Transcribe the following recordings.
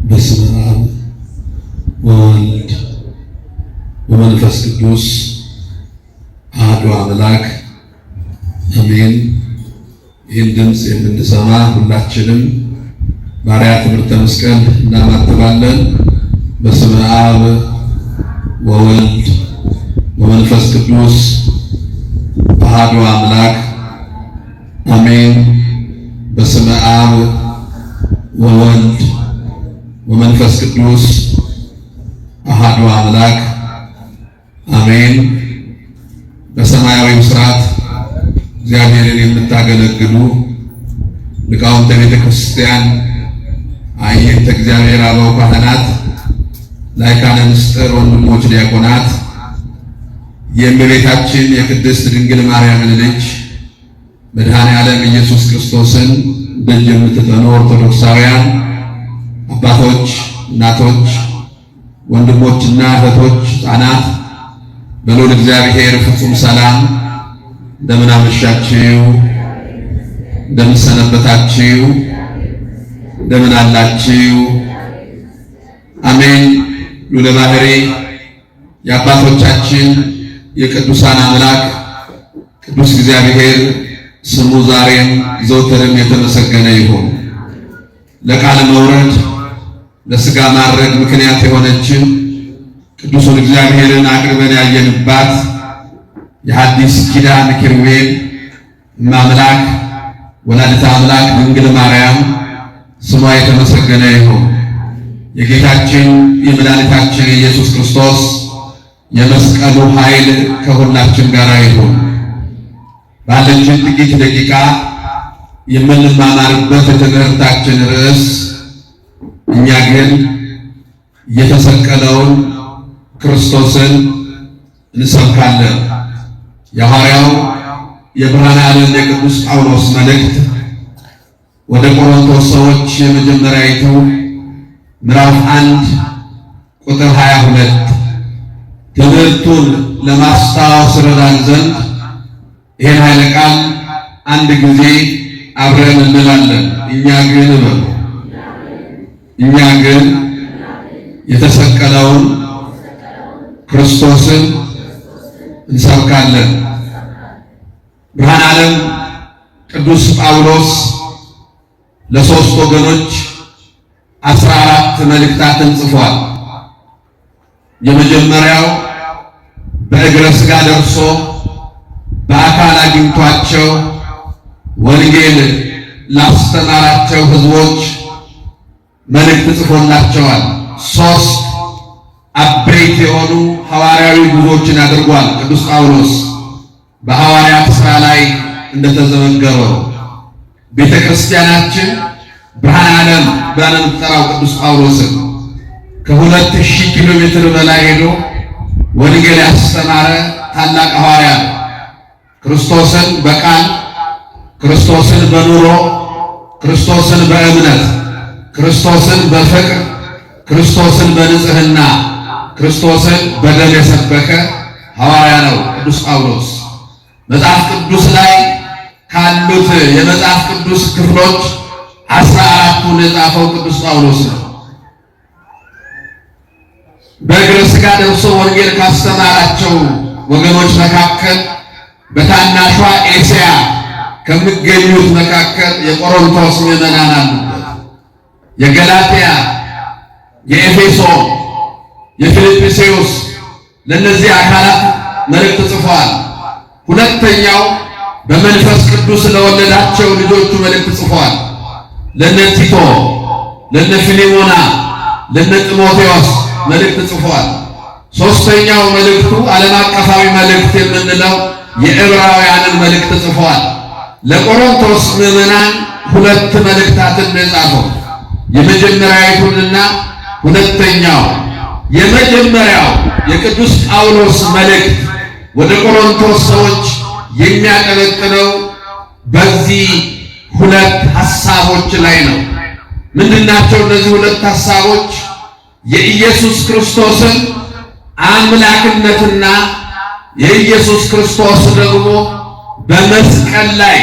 በስመ አብ ወወልድ ወመንፈስ ቅዱስ አሐዱ አምላክ አሜን። ይህን ድምፅ የምንሰማ ሁላችንም ባሪያ ትምህርተ መስቀል እናማትባለን። በስመ አብ ወወልድ ወመንፈስ ቅዱስ አሐዱ አምላክ አሜን። በስመ አብ ወወልድ ወመንፈስ ቅዱስ አሐዱ አምላክ አሜን። በሰማያዊው ሥርዓት እግዚአብሔርን የምታገለግሉ ሊቃውንተ ቤተ ክርስቲያን፣ አየንተ እግዚአብሔር አበው ካህናት፣ ላይካነ ምስጢር ወንድሞች ዲያቆናት፣ የእመቤታችን የቅድስት ድንግል ማርያምን ልጅ መድኃኔ ዓለም ኢየሱስ ክርስቶስን ደጅ የምትጠኑ ኦርቶዶክሳውያን አባቶች፣ እናቶች፣ ወንድሞችና እህቶች፣ ሕፃናት በልዑል እግዚአብሔር ፍጹም ሰላም እንደምን አመሻችሁ? እንደምን ሰነበታችሁ? እንደምን አላችሁ? አሜን። ልዑለ ባሕርይ የአባቶቻችን የቅዱሳን አምላክ ቅዱስ እግዚአብሔር ስሙ ዛሬም ዘወትርም የተመሰገነ ይሁን። ለቃለ መውረድ ለሥጋ ማረግ ምክንያት የሆነችን ቅዱሱን እግዚአብሔርን አቅርበን ያየንባት የሐዲስ ኪዳን ኪሩቤል እማምላክ ወላዲተ አምላክ ድንግል ማርያም ስሟ የተመሰገነ ይሁን። የጌታችን የመድኃኒታችን የኢየሱስ ክርስቶስ የመስቀሉ ኃይል ከሁላችን ጋር ይሁን። ባለችን ጥቂት ደቂቃ የምንማማርበት የትምህርታችን ርዕስ እኛ ግን የተሰቀለውን ክርስቶስን እንሰብካለን። የሐዋርያው የብርሃነ ዓለም የቅዱስ ጳውሎስ መልእክት ወደ ቆሮንቶስ ሰዎች የመጀመሪያይቱ ምዕራፍ 1 ቁጥር 22 ትምህርቱን ለማስታወስ ረዳን ዘንድ ይህን ኃይለ ቃል አንድ ጊዜ አብረን እንላለን። እኛ ግን የተሰቀለውን ክርስቶስን እንሰብካለን። ብርሃነ ዓለም ቅዱስ ጳውሎስ ለሶስት ወገኖች 14 መልእክታትን ጽፏል። የመጀመሪያው በእግረ ሥጋ ደርሶ በአካል አግኝቷቸው ወንጌል ላስተማራቸው ሕዝቦች መልእክት ጽፎላቸዋል። 3 አበይት የሆኑ ሐዋርያዊ ጉዞዎችን አድርጓል። ቅዱስ ጳውሎስ በሐዋርያት ሥራ ላይ እንደተዘመገበው ቤተ ክርስቲያናችን ብርሃነ ዓለም ብለን የምትጠራው ቅዱስ ጳውሎስን ከ2000 ኪሎ ሜትር በላይ ሄዶ ወንጌል ያስተማረ ታላቅ ሐዋርያ ነው። ክርስቶስን በቃል፣ ክርስቶስን በኑሮ፣ ክርስቶስን በእምነት፣ ክርስቶስን በፍቅር፣ ክርስቶስን በንጽህና፣ ክርስቶስን በደም የሰበከ ሐዋርያ ነው ቅዱስ ጳውሎስ። መጽሐፍ ቅዱስ ላይ ካሉት የመጽሐፍ ቅዱስ ክፍሎች 14ቱን የጻፈው ቅዱስ ጳውሎስ ነው። በእግረ ሥጋ ደርሶ ወንጌል ካስተማራቸው ወገኖች መካከል በታናሿ ኤስያ ከሚገኙት መካከል የቆሮንቶስ ምዕመናን አሉበት። የገላትያ፣ የኤፌሶን፣ የፊልጵስዩስ ለእነዚህ አካላት መልእክት ጽፏል። ሁለተኛው በመንፈስ ቅዱስ ለወለዳቸው ልጆቹ መልእክት ጽፏል። ለነ ቲቶ፣ ለነ ፊሌሞና፣ ለነ ጢሞቴዎስ መልእክት ጽፏል። ሦስተኛው መልእክቱ ዓለም አቀፋዊ መልእክት የምንለው የዕብራውያንን መልእክት ጽፏል። ለቆሮንቶስ ምዕመናን 2 መልእክታትን የጻፈው የመጀመሪያዊቱንና ሁለተኛው። የመጀመሪያው የቅዱስ ጳውሎስ መልእክት ወደ ቆሮንቶስ ሰዎች የሚያጠነጥነው በዚህ 2 ሐሳቦች ላይ ነው። ምንድናቸው እነዚህ 2 ሐሳቦች? የኢየሱስ ክርስቶስን አምላክነትና የኢየሱስ ክርስቶስ ደግሞ በመስቀል ላይ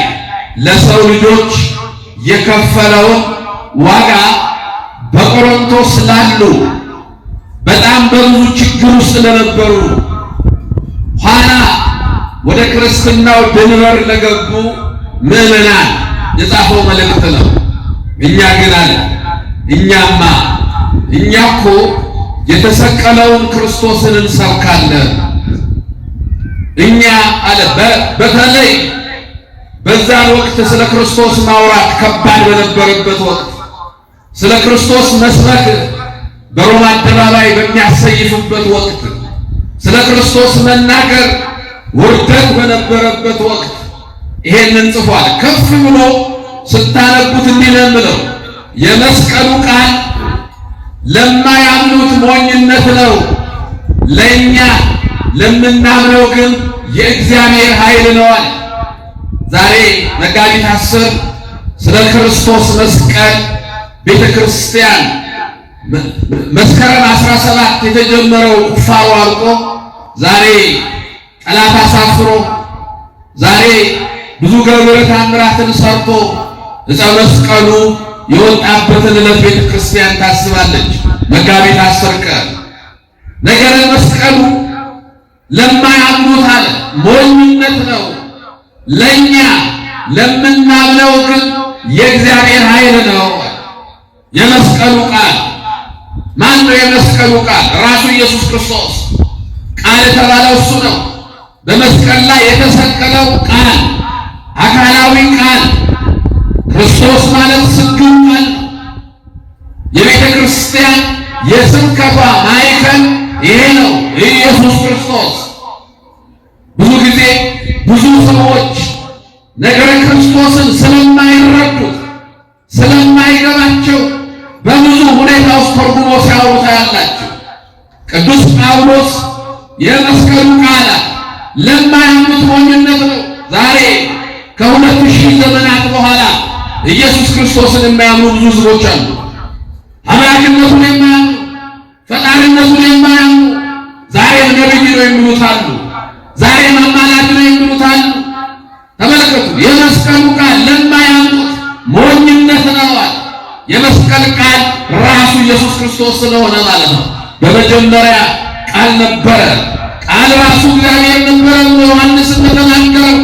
ለሰው ልጆች የከፈለውን ዋጋ በቆሮንቶስ ላሉ በጣም በብዙ ችግር ውስጥ ለነበሩ ኋላ ወደ ክርስትናው ድንበር ለገቡ ምዕመናን የጻፈው መልእክት ነው። እኛ ግን አለ እኛ እኮ የተሰቀለውን ክርስቶስን እንሰብካለን። እኛ አለ በተለይ በዛን ወቅት ስለ ክርስቶስ ማውራት ከባድ በነበረበት ወቅት ስለ ክርስቶስ መስበክ በሮማ አደባባይ በሚያሰይፉበት ወቅት ስለ ክርስቶስ መናገር ውርደት በነበረበት ወቅት ይሄንን ጽፏል። ከፍ ብሎ ስታነቡት እንዲህ ነው የሚለው የመስቀሉ ቃል ለማያምኑት ሞኝነት ነው፣ ለእኛ ለምናምነው ግን የእግዚአብሔር ኃይል ነዋል። ዛሬ መጋቢት 10 ስለ ክርስቶስ መስቀል ቤተ ክርስቲያን መስከረም 17 የተጀመረው ቁፋሮ አልቆ ዛሬ ጠላት አሳፍሮ ዛሬ ብዙ ገቢረ ተአምራትን ሰርቶ ዕፀ መስቀሉ የወጣበትን ዕለት ቤተ ክርስቲያን ታስባለች። መጋቢት 10 ቀን ነገረ መስቀሉ ለማያምኑት አለ ሞኝነት ነው፣ ለእኛ ለምናምነው ግን የእግዚአብሔር ኃይል ነው። የመስቀሉ ቃል ማን ነው? የመስቀሉ ቃል ራሱ ኢየሱስ ክርስቶስ ቃል የተባለው እሱ ነው። በመስቀል ላይ የተሰቀለው ቃል አካላዊ ቃል ክርስቶስ ማለት ስግው ቃል። የቤተ ክርስቲያን የስብከቷ ማዕከል ይሄ ነው፣ ኢየሱስ ክርስቶስ። ብዙ ጊዜ ብዙ ሰዎች ነገረ ክርስቶስን ስለማይረዱት ስለማይገባቸው በብዙ ሁኔታ ውስጥ ተርጉሞ ሲያወሩ ታያላችሁ። ቅዱስ ጳውሎስ የመስቀሉ ቃል ለማያምኑት ሞኝነት ነው። ዛሬ ከ2000 ዘመናት በኋላ ኢየሱስ ክርስቶስን የማያምኑ ብዙ ሕዝቦች አሉ። አምላክነቱን የማያምኑ ፈጣሪነቱን የማያምኑ ዛሬ ነብይ ነው የሚሉት አሉ። ዛሬ አማላጅ ነው የሚሉት አሉ። ተመልከቱ፣ የመስቀሉ ቃል ለማያምኑት ሞኝነት ነው። የመስቀል ቃል ራሱ ኢየሱስ ክርስቶስ ስለሆነ ማለት ነው። በመጀመሪያ ቃል ነበረ፣ ቃል ራሱ እግዚአብሔር ነበረ ብሎ ዮሐንስ እንደተናገረው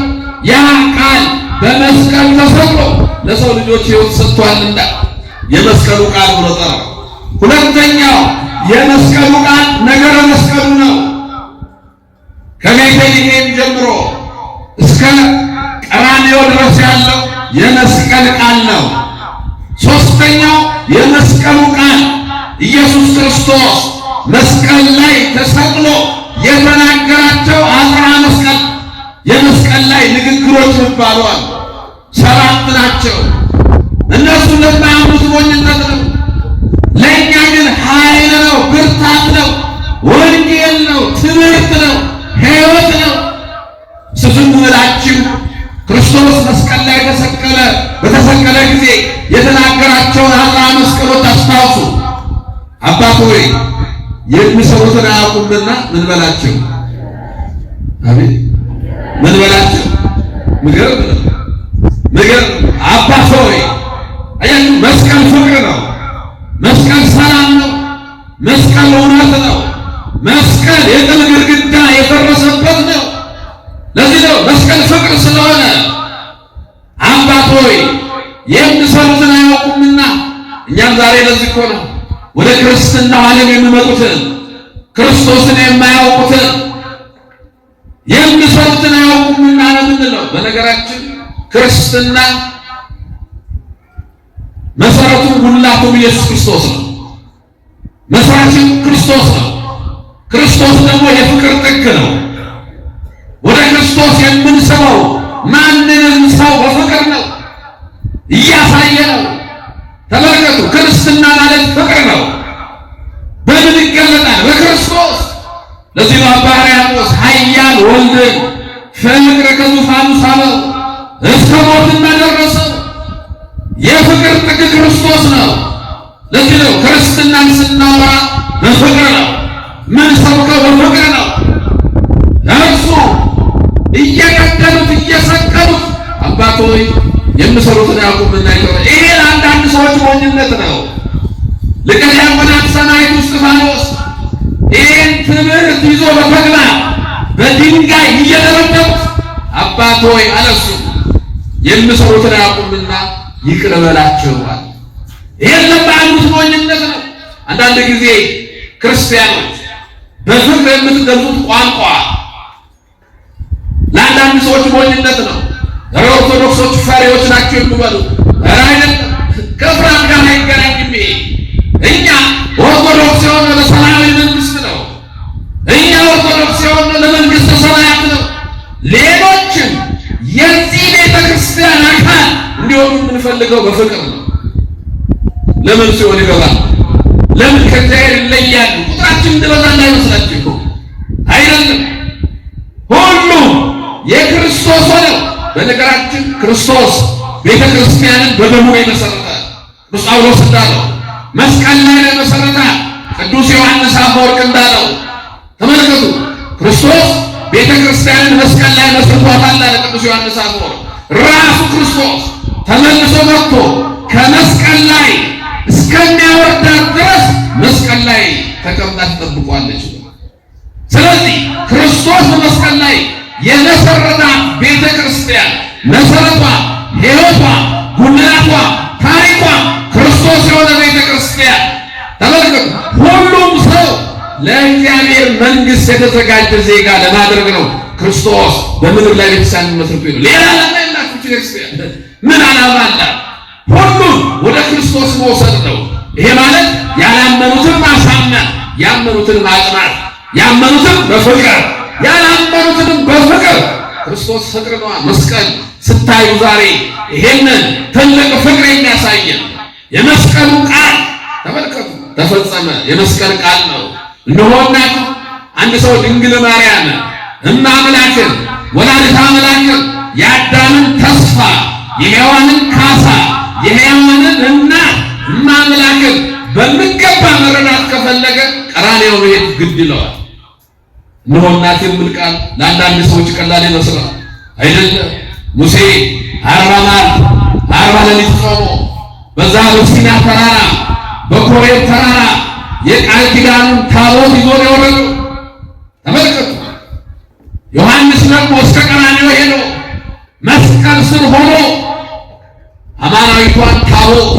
ያ ቃል በመስቀል ተሰቅሎ ለሰው ልጆች ሕይወት ሰጥቷልና የመስቀሉ ቃል ብሎ ጠራው። ሁለተኛው የመስቀሉ ቃል ነገረ መስቀሉ ነው። ከቤተልሔም ጀምሮ እስከ ቀራንዮ ድረስ ያለው የመስቀል ቃል ነው። ሶስተኛው የመስቀሉ ቃል ኢየሱስ ክርስቶስ መስቀል ላይ ተሰቅሎ የተናገራቸው 10 መስቀል የመስቀል ላይ ንግግሮች ይባላሉ። 7 ናቸው። እነሱ ለማያምኑት ሞኝነት ነው፣ ለእኛ ግን ኃይል ነው፣ ብርታት ነው፣ ወንጌል ነው፣ ትምህርት ነው፣ ሕይወት ነው። ስፍን ብላችሁ ክርስቶስ መስቀል ላይ በተሰቀለ ጊዜ የተናገራቸውን 10 መስቀሎች አስታውሱ። አባት ሆይ የሚሰሩትን አያውቁምና ምን በላቸው? አሜን። ምን በላቸው? ምግብ አባት ሆይ አያችሁ፣ መስቀል ፍቅር ነው። መስቀል ሰላም ነው። መስቀል እውነት ነው። መስቀል የጥል ግድግዳ የፈረሰበት ነው። ለዚህ ነው መስቀል ፍቅር ስለሆነ አባት ሆይ የሚሰሩትን አያውቁምና። እኛም ዛሬ ለዚህ እኮ ነው ወደ ክርስትና ዓለም የሚመጡትን ክርስቶስን የማያውቁትን የሚሰሩትን አያውቁምና ነው የምንለው። በነገራችን ክርስትና መሰረቱ ሁላቱም ኢየሱስ ክርስቶስ ነው። መስራችን ክርስቶስ ነው። ክርስቶስ ደግሞ የፍቅር ጥግ ነው። ወደ ክርስቶስ የምንስበው ማንንም ሰው በፍቅር ነው እያሳየ ነው። ተመልከቱ፣ ክርስትና ማለት ፍቅር ነው። በምን ይገለጣል? በክርስቶስ። ለዚህ ነው አባ ሕርያቆስ ኃያል ወልድን ፍቅር ከዙፋኑ ሳበው እስከ ሞት ደረሰው። የፍቅር ጥግ ክርስቶስ ነው። ለዚህ ነው ክርስትናን ስናወራ በፍቅር ነው። ምን ሰብከው በፍቅር ነው። እርሱ እየገደሉት እየሰቀሉት አባት ሆይ የሚሰሩትን አያውቁምና ይተው። ይሄ ለአንዳንድ ሰዎች ሞኝነት ነው። ሊቀ ዲያቆናት ሰማዕቱ እስጢፋኖስ ይህን ትምህርት ይዞ በተግባር በድንጋይ እየደበደቡት አባት ሆይ አለሱ የሚሰሩትን አያውቁምና ይቅር በላቸው አለ። ይሄን ለማያምኑት ሞኝነት ነው። አንዳንድ ጊዜ ክርስቲያኖች በፍቅር የምትገልጹት ቋንቋ ለአንዳንድ ሰዎች ሞኝነት ነው። ኦርቶዶክሶች ፈሪዎች ናቸው የሚባሉ አይደለም። ከፍርሃት ጋር አይገናኝም። እኛ ኦርቶዶክስ የሆነ ለሰማያዊ መንግስት ነው። እኛ ኦርቶዶክስ የሆነ ለመንግስተ ሰማያት ነው። ሌሎችም የዚህ ቤተ ክርስቲያን አካል እንዲሆኑ የምንፈልገው በፍቅር ነው። ለምን ሲሆን ይገባል? ለምን ከእግዚአብሔር ይለያሉ? ቁጥራችን እንደበዛ እንዳይመስላችሁ አይደለም። ሁሉም የክርስቶስ ሆነው በነገራችን ክርስቶስ ቤተ ክርስቲያንን በደሙ የመሰረተ ቅዱስ ጳውሎስ እንዳለው መስቀል ላይ የመሰረተ ቅዱስ ዮሐንስ አፈወርቅ እንዳለው ተመልከቱ። ክርስቶስ ቤተ ክርስቲያንን መስቀል ላይ መስርቷታል አለ ቅዱስ ዮሐንስ አፈወርቅ። ራሱ ክርስቶስ ተመልሶ መጥቶ ከመስቀል ላይ እስከሚያወርዳት ድረስ መስቀል ላይ ተቀምጣ ትጠብቋለች። ስለዚህ ክርስቶስ በመስቀል ላይ የመሰረታት ቤተ ክርስቲያን መሰረቷ፣ ሕይወቷ፣ ጉልላቷ፣ ታሪኳ ክርስቶስ የሆነ ቤተ ክርስቲያን ተመልከቱ። ሁሉም ሰው ለእግዚአብሔር መንግስት የተዘጋጀ ዜጋ ለማድረግ ነው ክርስቶስ በምድር ላይ ቤተክርስቲያን መስርቶ ነው። ሌላ ዓላማ የላትም ቤተክርስቲያን። ምን ዓላማ አላት? ሁሉም ወደ ክርስቶስ መውሰድ ነው። ይሄ ማለት ያላመኑትን ማሳመን፣ ያመኑትን ማጽናት፣ ያመኑትን በፍቅር ያላመኑትንም በፍቅር። ክርስቶስ ፍቅር ነው። መስቀል ስታዩ ዛሬ ይሄንን ትልቅ ፍቅር የሚያሳየን የመስቀሉ ቃል ተመልከቱ። ተፈጸመ የመስቀል ቃል ነው። እነሆ እናቱ አንድ ሰው ድንግል ማርያም እመ አምላክን ወላዲተ አምላክን የአዳምን ተስፋ የሔዋንን ካሳ የሔዋንን እናት እመ አምላክን በሚገባ መረዳት ከፈለገ ቀራንዮ መሄድ ግድ ይለዋል። እነሆ እናት የሚል ቃል ለአንዳንድ ሰዎች ቀላል ይመስላል። አይደለም። ሙሴ 40 መዓልት 40 ሌሊት ጾሞ በዛ በሲና ተራራ በኮሬብ ተራራ የቃል ኪዳኑን ታቦት ይዞ ነው የወረደው። ተመልከቱ። ዮሐንስ ደግሞ እስከ ቀራንዮ ሄዶ መስቀል ስር ሆኖ አማናዊቷን ታቦት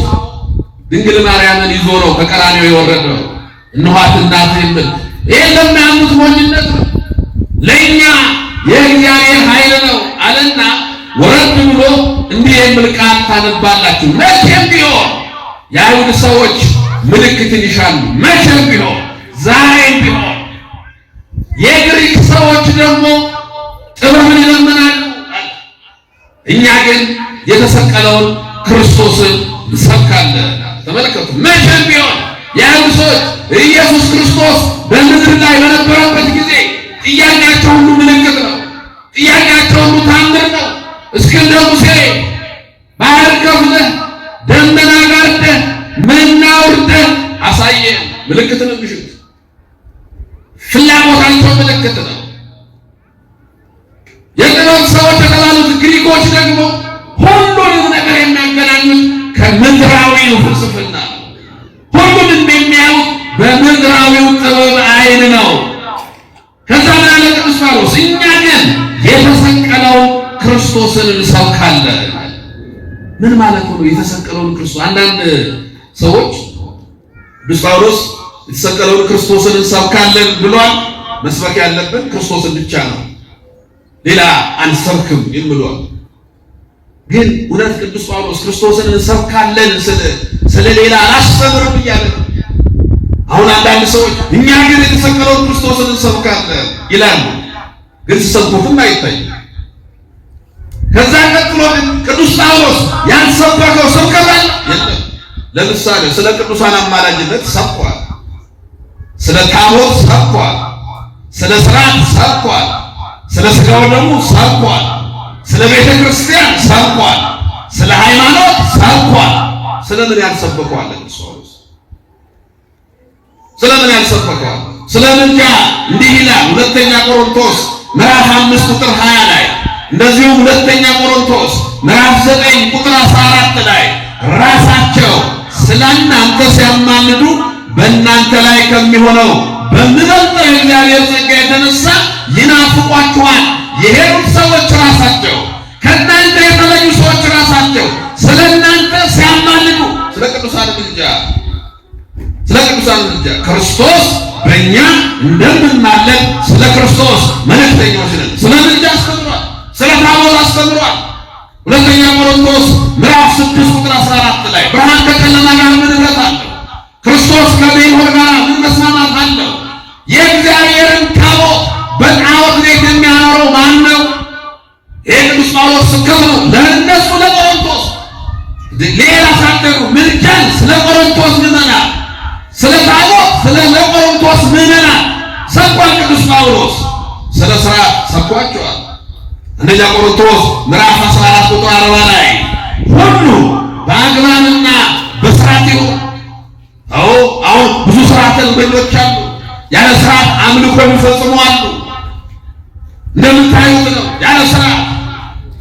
ድንግል ማርያምን ይዞ ነው ከቀራንዮ የወረደው። እነኋት እናት የሚል ይሄን ለሚያምኑት ሞኝነት ነው። ለእኛ የእግዚአብሔር ኃይል ነው አለና ወረድ ብሎ እንዲህ የሚል ቃል ታነባላችሁ። መቼም ቢሆን የአይሁድ ሰዎች ምልክትን ይሻሉ። መቼም ቢሆን ዛሬም ቢሆን የግሪክ ሰዎች ደግሞ ጥበብን ይለምናሉ። እኛ ግን የተሰቀለውን ክርስቶስን እንሰብካለን። ተመልከቱ። መቼም ቢሆን የአይሁድ ሰዎች ኢየሱስ ክርስቶስ በምድር ላይ በነበረበት ጊዜ ጥያቄያቸው ሁሉ ምልክት ነው። ጥያቄያቸው ሁሉ ታምር ነው። እስከ እንደ ሙሴ ባህር ከፍለህ ደመና ጋርደህ መና አውርደህ አሳየን። ምልክት ነው የሚሹት። ፍላጎታቸው ምልክት ነው። የጥበብ ሰዎች የተባሉት ግሪኮች ደግሞ ሁሉንም ነገር የሚያገናኙት ከምድራዊው ፍልስፍና ነው። ሁሉንም የሚያዩት በምድራዊው ጥበብ አይን ነው። ከዛ ላይ ቅዱስ ጳውሎስ እኛ ግን የተሰቀለውን ክርስቶስን እንሰብካለን። ምን ማለት ነው? የተሰቀለውን ክርስቶስ። አንዳንድ ሰዎች ቅዱስ ጳውሎስ የተሰቀለውን ክርስቶስን እንሰብካለን ብሏል። መስበክ ያለብን ክርስቶስን ብቻ ነው፣ ሌላ አንሰብክም ይምሏል። ግን እውነት ቅዱስ ጳውሎስ ክርስቶስን እንሰብካለን ስለ ሌላ አላስተምርም እያለ ነው። አሁን አንዳንድ ሰዎች እኛ ግን የተሰቀለውን ክርስቶስን እንሰብካለን ይላሉ፣ ግን ሲሰብኩትም አይታይም። ከዛ ቀጥሎ ግን ቅዱስ ጳውሎስ ያልሰበከው ስብከት አለ የለም። ለምሳሌ ስለ ቅዱሳን አማላጅነት ሰብኳል፣ ስለ ታቦት ሰብኳል፣ ስለ ሥርዓት ሰብኳል፣ ስለ ሥጋው ደግሞ ሰብኳል፣ ስለ ቤተ ክርስቲያን ሰብኳል፣ ስለ ሃይማኖት ሰብኳል። ስለምን ያልሰበከዋል? ቅዱስ ጳውሎስ ስለምን ያልሰበከዋል? ስለምንጃ እንዲህ ይላል ሁለተኛ ቆሮንቶስ ምዕራፍ 5 ቁጥር 20 ላይ እንደዚሁም ሁለተኛ ቆሮንቶስ ምዕራፍ 9 ቁጥር 14 ላይ ራሳቸው ስለናንተ ሲያማልዱ በእናንተ ላይ ከሚሆነው በሚበልጠው የእግዚአብሔር ጸጋ የተነሳ ይናፍቋችኋል። የሄዱት ሰዎች ራሳቸው ከእናንተ የተለዩ ሰዎች ራሳቸው ስለናንተ ሲያማልዱ ስለ ቅዱሳን ምልጃ ክርስቶስ በእኛ እንደምንማለድ ስለ ክርስቶስ መልእክተኞች ነን። ስለ ምልጃ አስተምሯል። ስለ ታቦት አስተምሯል። ሁለተኛ ቆሮንቶስ ምዕራፍ 6 ቁጥር 14 ላይ ብርሃን ከጨለማ ጋር ምን ኅብረት አለው? ክርስቶስ ከቤልሆር ጋር ምን መስማማት አለው? የእግዚአብሔርን ታቦት በጣዖት ቤት የሚያኖረው ማን ነው? የቅዱስ ጳውሎስ ስብከት ነው ለእነሱ ለቆሮንቶስ። ሌላ ሳደሩ ምልጃን ስለ ቆሮንቶስ ምዕመናን፣ ስለ ታቦት ስለ ቆሮንቶስ ምዕመናን ሰብኳል ቅዱስ ጳውሎስ። ስለ ሥራ ሰብኳቸዋል። አንደኛ ቆሮንቶስ ምዕራፍ 14 ቁጥር 40 ላይ ሁሉ በአግባብና በሥርዓት ይሁን። አሁን ብዙ ሥርዓተ ልበኞች አሉ። ያለ ሥርዓት አምልኮ የሚፈጽሙ አሉ። እንደምታዩት ነው። ያለ ሥርዓት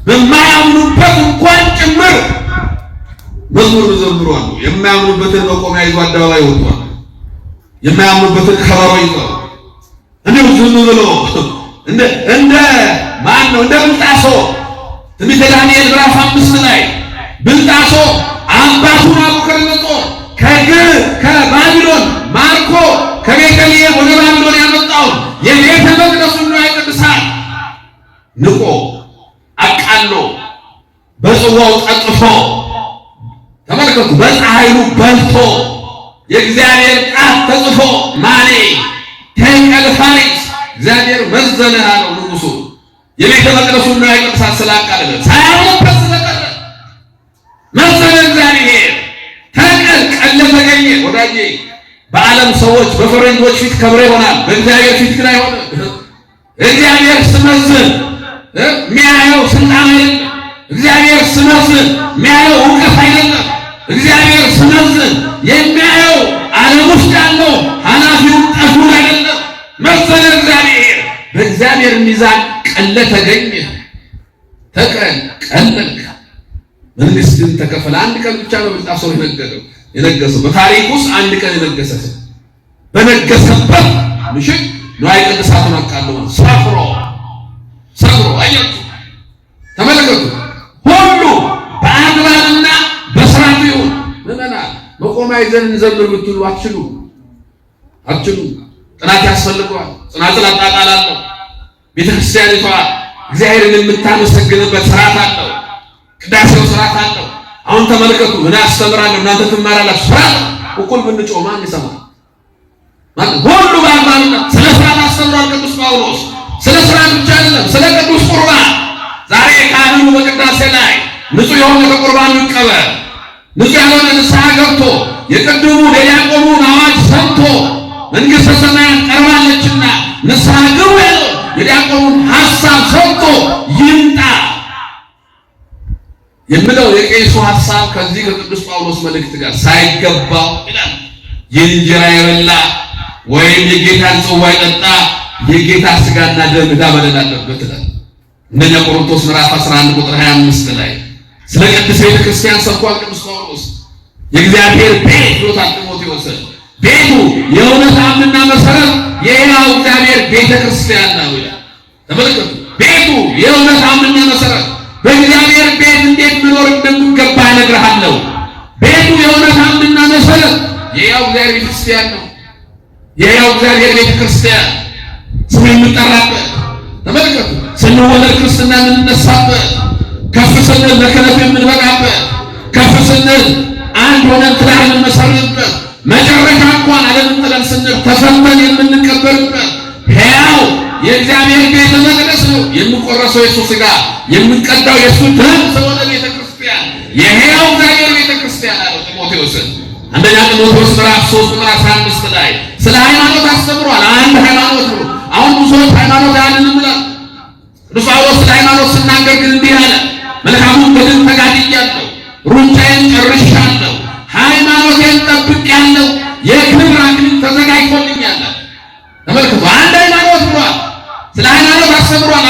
በማያምኑበት እንኳን ጭምር መዝሙር ዘምሩ አሉ። የማያምኑበትን መቆሚያ ይዞ አደባባይ ወጥቷል። የማያምኑበትን ከበሮ ይዘው እንዲሁ ዝም ብሎ እንደ ማን ነው? እንደ ብልጣሶር ትንቢተ ዳንኤል ምዕራፍ 5 ላይ ብልጣሶር አባቱን ናቡከደነፆር ከባቢሎን ማርኮ ከቤተልሔም ወደ ባቢሎን ያመጣውን የቤተ መቅደሱን ንዋየ ቅድሳት ንቆ አቃሎ በጽዋው ጠጥቶ ተመልከቱ፣ በፀሐይሉ በልቶ የእግዚአብሔር ቃል ተጽፎ ማኔ ተንቀልፋሪስ እግዚአብሔር መዘነ አለው ንጉሡ። የቤተ መቅደሱን ንዋየ ቅድሳት ስላቃለለ ሳያምኑበት ስለቀረ መዘነ እግዚአብሔር። ቀለ ተገኘ። ወዳጄ በዓለም ሰዎች በፈረንጆች ፊት ከብረ ይሆናል፣ በእግዚአብሔር ፊት ግን አይሆንም። እግዚአብሔር ስመዝን የሚያየው ስልጣን አይደለም። እግዚአብሔር ስመዝን የሚያየው እውቀት አይደለም። እግዚአብሔር ስመዝን የሚያየው ዓለም ውስጥ ያለው ኃላፊውን ጠፉን አይደለም። መዘነ እግዚአብሔር። በእግዚአብሔር ሚዛን ቀለ ተገኘ። ቀለልክ። መንግስት ግን ተከፈለ። አንድ ቀን ብቻ ነው ብልጣሶር የነገሰው። በታሪክ ውስጥ አንድ ቀን የነገሰ በነገሰበት ምሽት ንዋየ ቅድሳቱን አቃለሁ ሰፍሮ አያችሁ። ተመለከቱ። ሁሉ በአግባብና በሥርዓት ይሁን። ምዕመናን መቆሚያ ይዘን እንዘምር ብትሉ አትችሉ። ጥናት ያስፈልገዋል። ጽናጽል አጣጣል አለው። ቤተክርስቲያኒቷ እግዚአብሔርን የምታመሰግንበት ስርዓት አለው። ቅዳሴው ስርዓት አለው። አሁን ተመልከቱ። እኔ አስተምራለሁ፣ እናንተ ትማራላችሁ። ስርዓት እኩል ብንጮህ ማን ይሰማል? ሁሉ በአግባብና ስለ ስርዓት አስተምሯል ቅዱስ ጳውሎስ። ስለ ስርዓት ብቻ አይደለም፣ ስለ ቅዱስ ቁርባን። ዛሬ ካህኑ በቅዳሴ ላይ ንጹሕ የሆነ ከቁርባኑ ይቀበል፣ ንጹሕ ያልሆነ ንስሐ ገብቶ የቅድሙ የዲያቆኑን አዋጅ ሰምቶ መንግሥተ ሰማያት ቀርባለችና ንስሐ ግቡ ያለው የዲያቆኑን ሐሳብ ሰምቶ ይምጣ የሚለው የቄሱ ሐሳብ ከዚህ ከቅዱስ ጳውሎስ መልእክት ጋር ሳይገባው ይላል። የእንጀራ የበላ ወይም የጌታን ጽዋ የጠጣ የጌታ ሥጋና ደም ዕዳ በደል አለበት ይላል። አንደኛ ቆሮንቶስ ምዕራፍ 11 ቁጥር 25 ላይ ስለ ቅድስት ቤተ ክርስቲያን ሰብኳል ቅዱስ ጳውሎስ። የእግዚአብሔር ቤት ብሎታል ጢሞቴዎስን። ቤቱ የእውነት አምድና መሰረት የሕያው እግዚአብሔር ቤተ ክርስቲያን ነው ይላል። ተመልከቱ። ቤቱ የእውነት አምድና መሰረት። በእግዚአብሔር ቤት እንዴት መኖር እንደሚገባ እነግርሃለሁ። ቤቱ የእውነት አምድና መሰረት የሕያው እግዚአብሔር ቤተ ክርስቲያን ነው። የሕያው እግዚአብሔር ቤተ ክርስቲያን ስሙ የምንጠራበት። ተመልከቱ። ስንወለድ ክርስትና የምንነሳበት፣ ከፍ ስንል ለክህነት የምንበቃበት፣ ከፍ ስንል አንድ ሆነን ትዳር የምንመሰርትበት፣ መጨረሻ እንኳን ዓለምን ጥለን ስንል ተሰልፈን የምንቀበርበት ሕያው የእግዚአብሔር ቤተ መቅደስ ነው። የሚቆረሰው የእሱ ሥጋ የሚቀዳው የእሱ ደም ስለሆነ ቤተ ክርስቲያን የሕያው እግዚአብሔር ቤተ ክርስቲያን አለው ጢሞቴዎስን። አንደኛ ጢሞቴዎስ ምዕራፍ 3 ቁጥር 15 ላይ ስለ ሃይማኖት አስተምሯል። አንድ ሃይማኖት ብሎ አሁን ብዙዎች ሃይማኖት ያንንም ብሏል። ቅዱስ ጳውሎስ ስለ ሃይማኖት ስናገር ግን እንዲህ አለ፣ መልካሙን በድል ተጋድያለሁ፣ ሩጫዬን ጨርሻለሁ፣ ሃይማኖቴን ጠብቄአለሁ፣ የክብር አክሊል ተዘጋጅቶልኛል። ተመልከቱ። አንድ ሃይማኖት ብሏል። ስለ ሃይማኖት አስተምሯል።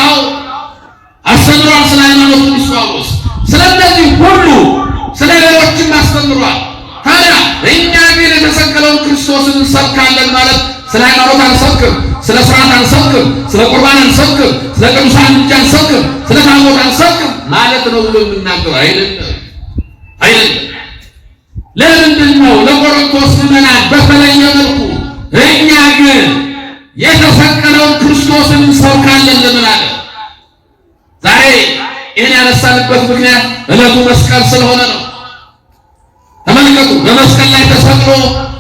አስተምሯል ስለ ሃይማኖት ቅዱስ ጳውሎስ። ስለነዚህ ሁሉ ስለ ሌሎችም አስተምሯል። ታዲያ እንሰብካለን ማለት ስለ ሃይማኖት አንሰብክም፣ ስለ ስርዓት አንሰብክም፣ ስለ ቁርባን አንሰብክም፣ ስለ ቅዱሳን እጅ አንሰብክም፣ ስለ ታቦት አንሰብክም ማለት ነው ብሎ የምናገር አይደለም። ለምንድን ነው ለቆሮንቶስ ምዕመናን በተለየ መልኩ እኛ ግን የተሰቀለውን ክርስቶስን እንሰብካለን ለምን አለ? ዛሬ ይህን ያነሳንበት ምክንያት ዕለቱ መስቀል ስለሆነ ነው። ተመልከቱ፣ በመስቀል ላይ ተሰቅሎ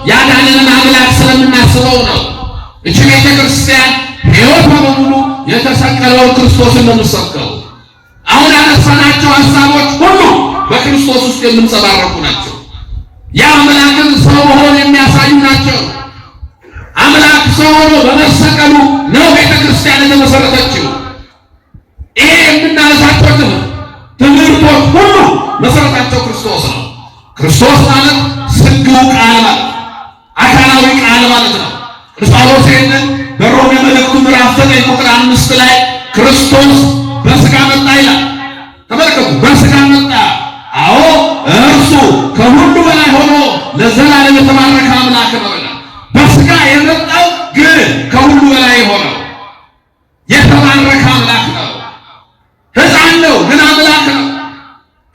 ያዳነንን አምላክ ስለምናስበው ነው። እቺ ቤተ ክርስቲያን ሕይወቷ በሙሉ የተሰቀለውን ክርስቶስን ነው የምትሰብከው። አሁን ያነሳናቸው ሀሳቦች ሁሉ በክርስቶስ ውስጥ የሚንጸባረቁ ናቸው። የአምላክን ሰው መሆን የሚያሳዩ ናቸው። አምላክ ሰው ሆኖ በመሰቀሉ ነው ቤተ ክርስቲያን የተመሰረተችው። ይሄ የምናነሳቸው ትምህርቶች ሁሉ መሰረታቸው ክርስቶስ ነው። ክርስቶስ ማለት ስግው ቃል ማለት አካላዊ ቃል ማለት ነው። ቅዱስ ጳውሎስ ይህንን በሮሜ መልእክቱ ምዕራፍ 9 ቁጥር 5 ላይ ክርስቶስ በሥጋ መጣ ይላል። ተመልከቱ፣ በሥጋ መጣ። አዎ እርሱ ከሁሉ በላይ ሆኖ ለዘላለም የተባረከ አምላክ ነው ይላል። በሥጋ የመጣው ግን ከሁሉ በላይ ሆነው የተባረከ አምላክ ነው። ሕፃን ነው ግን አምላክ ነው።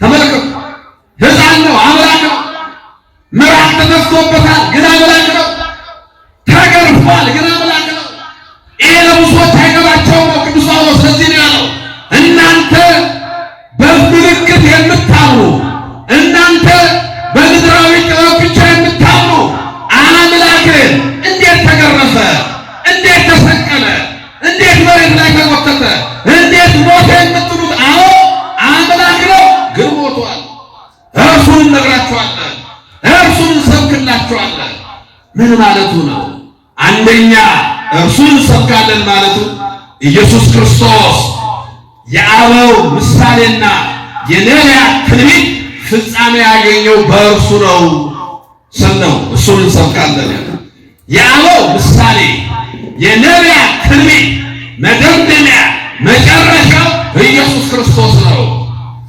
ተመልከቱ፣ ሕፃን ነው አምላክ ነው። ምራቅ ተነስቶበታል ግን አምላክ ነው። ተገርፏል ግን አምላክ ነው። ይሄ ለብዙዎች አይገባቸውም ነው። ቅዱስ ጳውሎስ ስለዚህ ነው ያለው እናንተ በምልክት የምታምኑ እናንተ በምድራዊ ጥበብ ብቻ የምታምኑ አምላክን እንዴት ተገረፈ፣ እንዴት ተሰቀለ፣ እንዴት መሬት ላይ ተጎተተ፣ እንዴት ሞተ የምትሉት አዎ አምላክ ነው ግን ሞቷል። እርሱን እነግራችኋለን፣ እርሱን እንሰብክላችኋለን። ምን ማለቱ ነው? አንደኛ እርሱን እንሰብካለን ማለቱ ኢየሱስ ክርስቶስ የአበው ምሳሌና የነቢያት ትንቢት ፍጻሜ ያገኘው በእርሱ ነው ስንለው እሱን እንሰብካለን። የአበው ምሳሌ የነቢያት ትንቢት መደምደሚያ መጨረሻው ኢየሱስ ክርስቶስ ነው።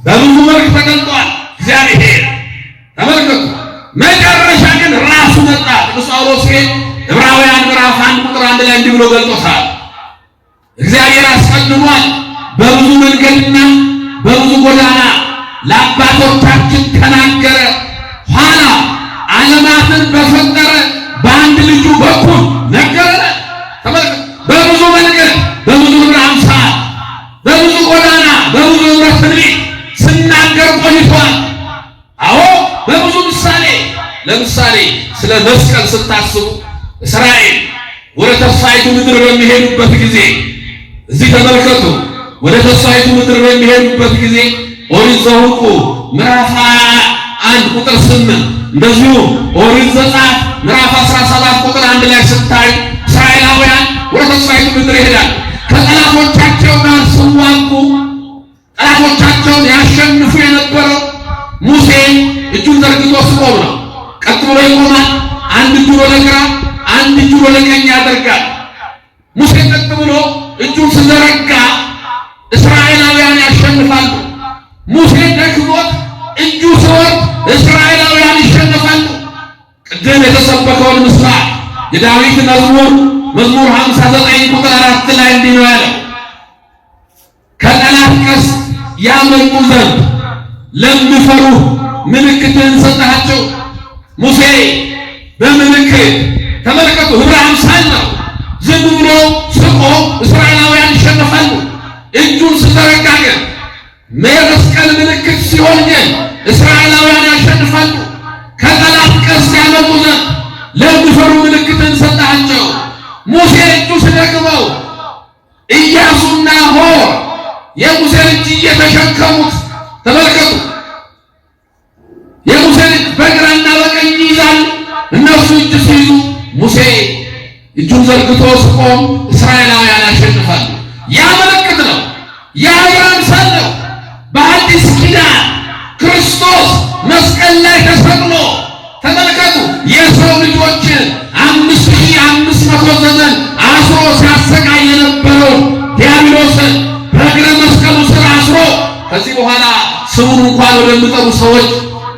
በብዙ መልክ ተገልጧል እግዚአብሔር። ተመልከቱ፣ መጨረሻ ግን ራሱ መጣ። ቅዱስ ጳውሎስ ዕብራውያን ምዕራፍ 1 ቁጥር 1 ላይ እንዲህ ብሎ ገልጦታል። እግዚአብሔር አስቀድሟል በብዙ መንገድና በብዙ ጎዳና ለአባቶቻችን ተናገረ፣ ኋላ ዓለማትን በፈጠረ በአንድ ልጁ በኩል ነገረ። ተመልከቱ፣ በብዙ መንገድ በብዙ ህብረ አምሳል በብዙ ጎዳና በብዙ ህብረ ትንቢት ስናገር ቆይቷል። አዎ በብዙ ምሳሌ። ለምሳሌ ስለ መስቀል ስታስቡ እስራኤል ወደ ተስፋይቱ ምድር በሚሄዱበት ጊዜ እዚህ ተመልከቱ፣ ወደ ተስፋይቱ ምድር በሚሄዱበት ጊዜ ኦሪት ዘኍልቍ ምዕራፍ 21 ቁጥር 8 እንደዚሁ ኦሪት ዘጸአት ምዕራፍ 17 ቁጥር 1 ላይ ስታይ እስራኤላውያን ወደ ተስፋይቱ ምድር ይሄዳሉ። ከጠላቶቻቸው ጋር ሲዋጉ ጠላቶቻቸውን ያሸንፉ የነበረው ሙሴ እጁን ዘርግቶ ሲቆም ነው። ቀጥ ብሎ ይቆማል። አንድ እጁን ወደ ግራ አንድ እጁን ወደ ቀኝ ያደርጋል። ሙሴ ቀጥ ብሎ እጁን ሲዘረጋ እስራኤላውያን ያሸንፋሉ። ሙሴ ደክሞት እጁ ሲወርድ እስራኤላውያን ይሸነፋሉ። ቅድም የተሰበከውን ምስባክ የዳዊት መዝሙር 59 ቁጥር 4 ላይ እንዲህ ነው ያለው፣ ከጠላት ቀስት ያመልጡ ዘንድ ለሚፈሩ ምልክትን ሰጠሃቸው። ሙሴ በምልክት ተመልከቱ፣ ህብረ አምሳል ነው። ዝም ብሎ ስቆ እስራኤላውያን ይሸነፋሉ። እጁን ሲዘረጋ ግን የመስቀል ምልክት ሲሆን ግን እስራኤላውያን ያሸንፋሉ። ከጠላት ቀስት ያመልጡ ዘንድ ለሚፈሩ ምልክትን ሰጠሃቸው። ሙሴ እጁ ሲደክመው ኢያሱና ሆር የሙሴን እጅ እየተሸከሙት ተመልከቱ። የሙሴን እጅ በግራና በቀኝ ይይዛሉ። እነሱ እጅ ሲይዙ ሙሴ እጁን ዘርግቶ ሲቆም እስራኤላውያን ያሸንፋሉ። ያ ምልክት ነው። ያ አምሳል ነው። በአዲስ ኪዳን ክርስቶስ መስቀል ላይ ተሰቅሎ ተመልከቱ፣ የሰው ልጆችን 5500 ዘመን አስሮ ሲያሰቃይ የነበረውን ዲያብሎስን በእግረ መስቀሉ ስር አስሮ ከዚህ በኋላ ስሙን እንኳን ወደሚጠሩ ሰዎች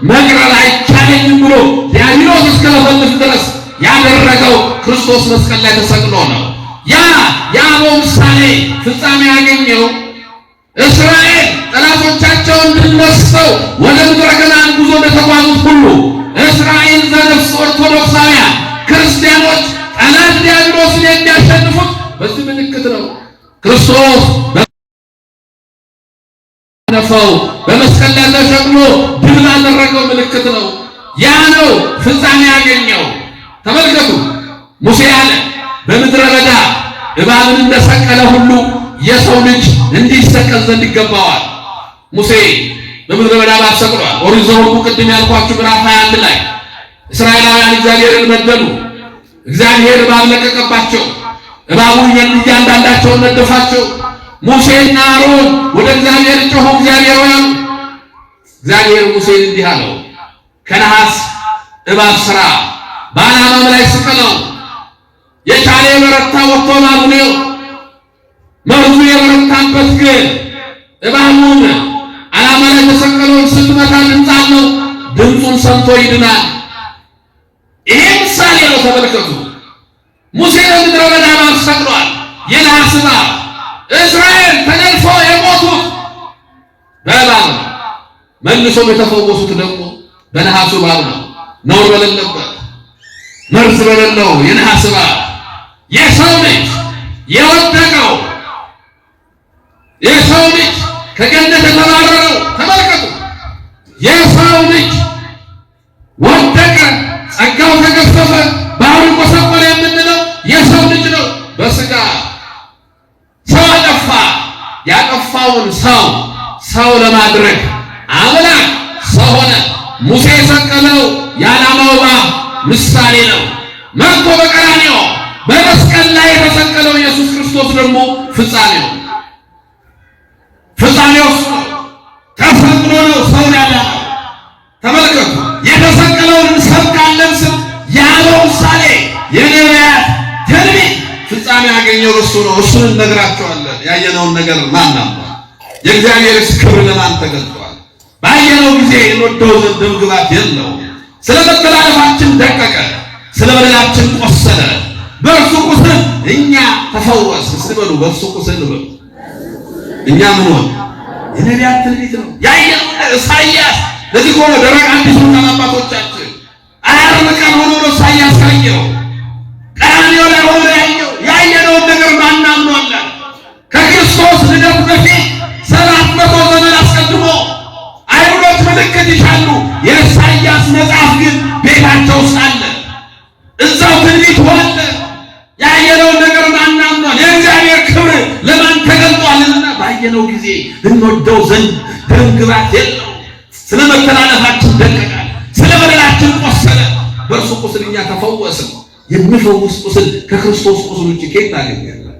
መቅረብ አይቻለኝም ብሎ ዲያብሎስ እስከለፈልፍ ድረስ ያደረገው ክርስቶስ መስቀል ላይ ተሰቅሎ ነው። የአበው ምሳሌ ፍጻሜ ያገኘው እስራኤል ጠላቶቻቸውን ድል ነስተው ወደ ምድረ ከነዓን ጉዞ እንደተጓዙት ሁሉ እስራኤል ዘነፍስ ኦርቶዶክሳውያን ክርስቲያኖች ጠላት ዲያብሎስን የሚያሸንፉት በዚህ ምልክት ነው። ክርስቶስ ነፈው በመስቀል ላይ ተሰቅሎ ድል ያደረገው ምልክት ነው። ያ ነው ፍጻሜ ያገኘው። ተመልከቱ፣ ሙሴ አለ በምድረ በዳ እባብን እንደሰቀለ ሁሉ የሰው ልጅ እንዲሰቀል ዘንድ ይገባዋል። ሙሴ በምድረ በዳ እባብ ሰቅሏል። ኦሪት ዘኍልቍ ቅድም ያልኳችሁ ምዕራፍ 21 ላይ እስራኤላውያን እግዚአብሔርን በደሉ። እግዚአብሔር እባብ ለቀቀባቸው። እባቡን እያንዳንዳቸውን ነደፋቸው። ሙሴና አሮን ወደ እግዚአብሔር ጮኹ። እግዚአብሔር ሙሴን እንዲህ አለው፣ ከነሐስ እባብ ሥራ፣ በዓላማም ላይ ስቀለው። የቻለ የበረታ ወጥቶ እባቡን ነው። መርዙ የበረታበት ግን እባቡን ዓላማ ላይ ተሰቀለውን ስትመታ ድምፅ አለው። ድምፁን ሰምቶ ይድናል። ይሄ ምሳሌ ነው። ተመልከቱ፣ ሙሴ በምድረ በዳ እባብ ሰቅሏል፣ የነሐስ እባብ። እስራኤል ተነድፈው የሞቱት በእባብ ነው። መልሶም የተፈወሱት ደግሞ በነሐሱ እባብ ነው። ነውር በሌለበት መርዝ በሌለው የነሐስ እባብ የሰው ልጅ የወደቀው የሰው ልጅ ከገነት የተባረረው ተመልከቱ። የሰው ልጅ ወደቀ፣ ጸጋው ተገፈፈ፣ ባህሩ ቆሰቆለ የምንለው የሰው ልጅ ነው። በስጋ ሰው አጠፋ። ያጠፋውን ሰው ለማድረግ አምላክ ሰው ሆነ። ሙሴ የሰቀለው የዓላማው እባብ ምሳሌ ነው። መጥቶ በቀራንዮ በመስቀል ላይ የተሰቀለው ኢየሱስ ክርስቶስ ደግሞ ፍጻሜው እሱ ነው። ተሰቅሎ ነው ሰውን ያዳነው። ተመልከቱ፣ የተሰቀለውን እንሰብካለን ስል የአበው ምሳሌ የነቢያት ትንቢት ፍጻሜ ያገኘው እሱ ነው። እሱን እነግራቸዋለን። ያየነውን ነገር ማን አምኗል? የእግዚአብሔርስ ክብር ለማን ተገልጧል? ባየነው ጊዜ እንወደው ዘንድ ደም ግባት የለው። ስለ መተላለፋችን ደቀቀ፣ ስለ በደላችን ቆሰለ፣ በእርሱ ቁስል እኛ ተፈወስ። እስበሉ በእርሱ ቁስል በሉ። እኛ ምን ሆነ? የነቢያት ትንቢት ነው። ያየነው ኢሳይያስ ለዚህ ሆነ ደረቅ አዲስ ወጣ አባቶቻችን አያርቀን ሆኖ ነው ኢሳይያስ ያየው። ቀራንዮ ላይ ሆኖ ያየነውን ነገር ማን አምኗል? ከክርስቶስ ልደት በፊት 700 ዘመን አስቀድሞ አይሁዶች ምልክት ይሻሉ። የኢሳይያስ መጽሐፍ ግን ቤታቸው ውስጥ አለ። እዛው ትንቢት ሆነ። ያየነውን ነገር ማን አምኗል? የእግዚአብሔር ክብር ለማን ተገልጧልና ባየነው ጊዜ እንወደው ዘንድ ደም ግባት የለው። ስለ መተላለፋችን ደቀቀ፣ ስለ በደላችን ቆሰለ፣ በእርሱ ቁስል እኛ ተፈወስን። የሚፈውስ ቁስል ከክርስቶስ ቁስል ውጭ ከየት ታገኛለህ?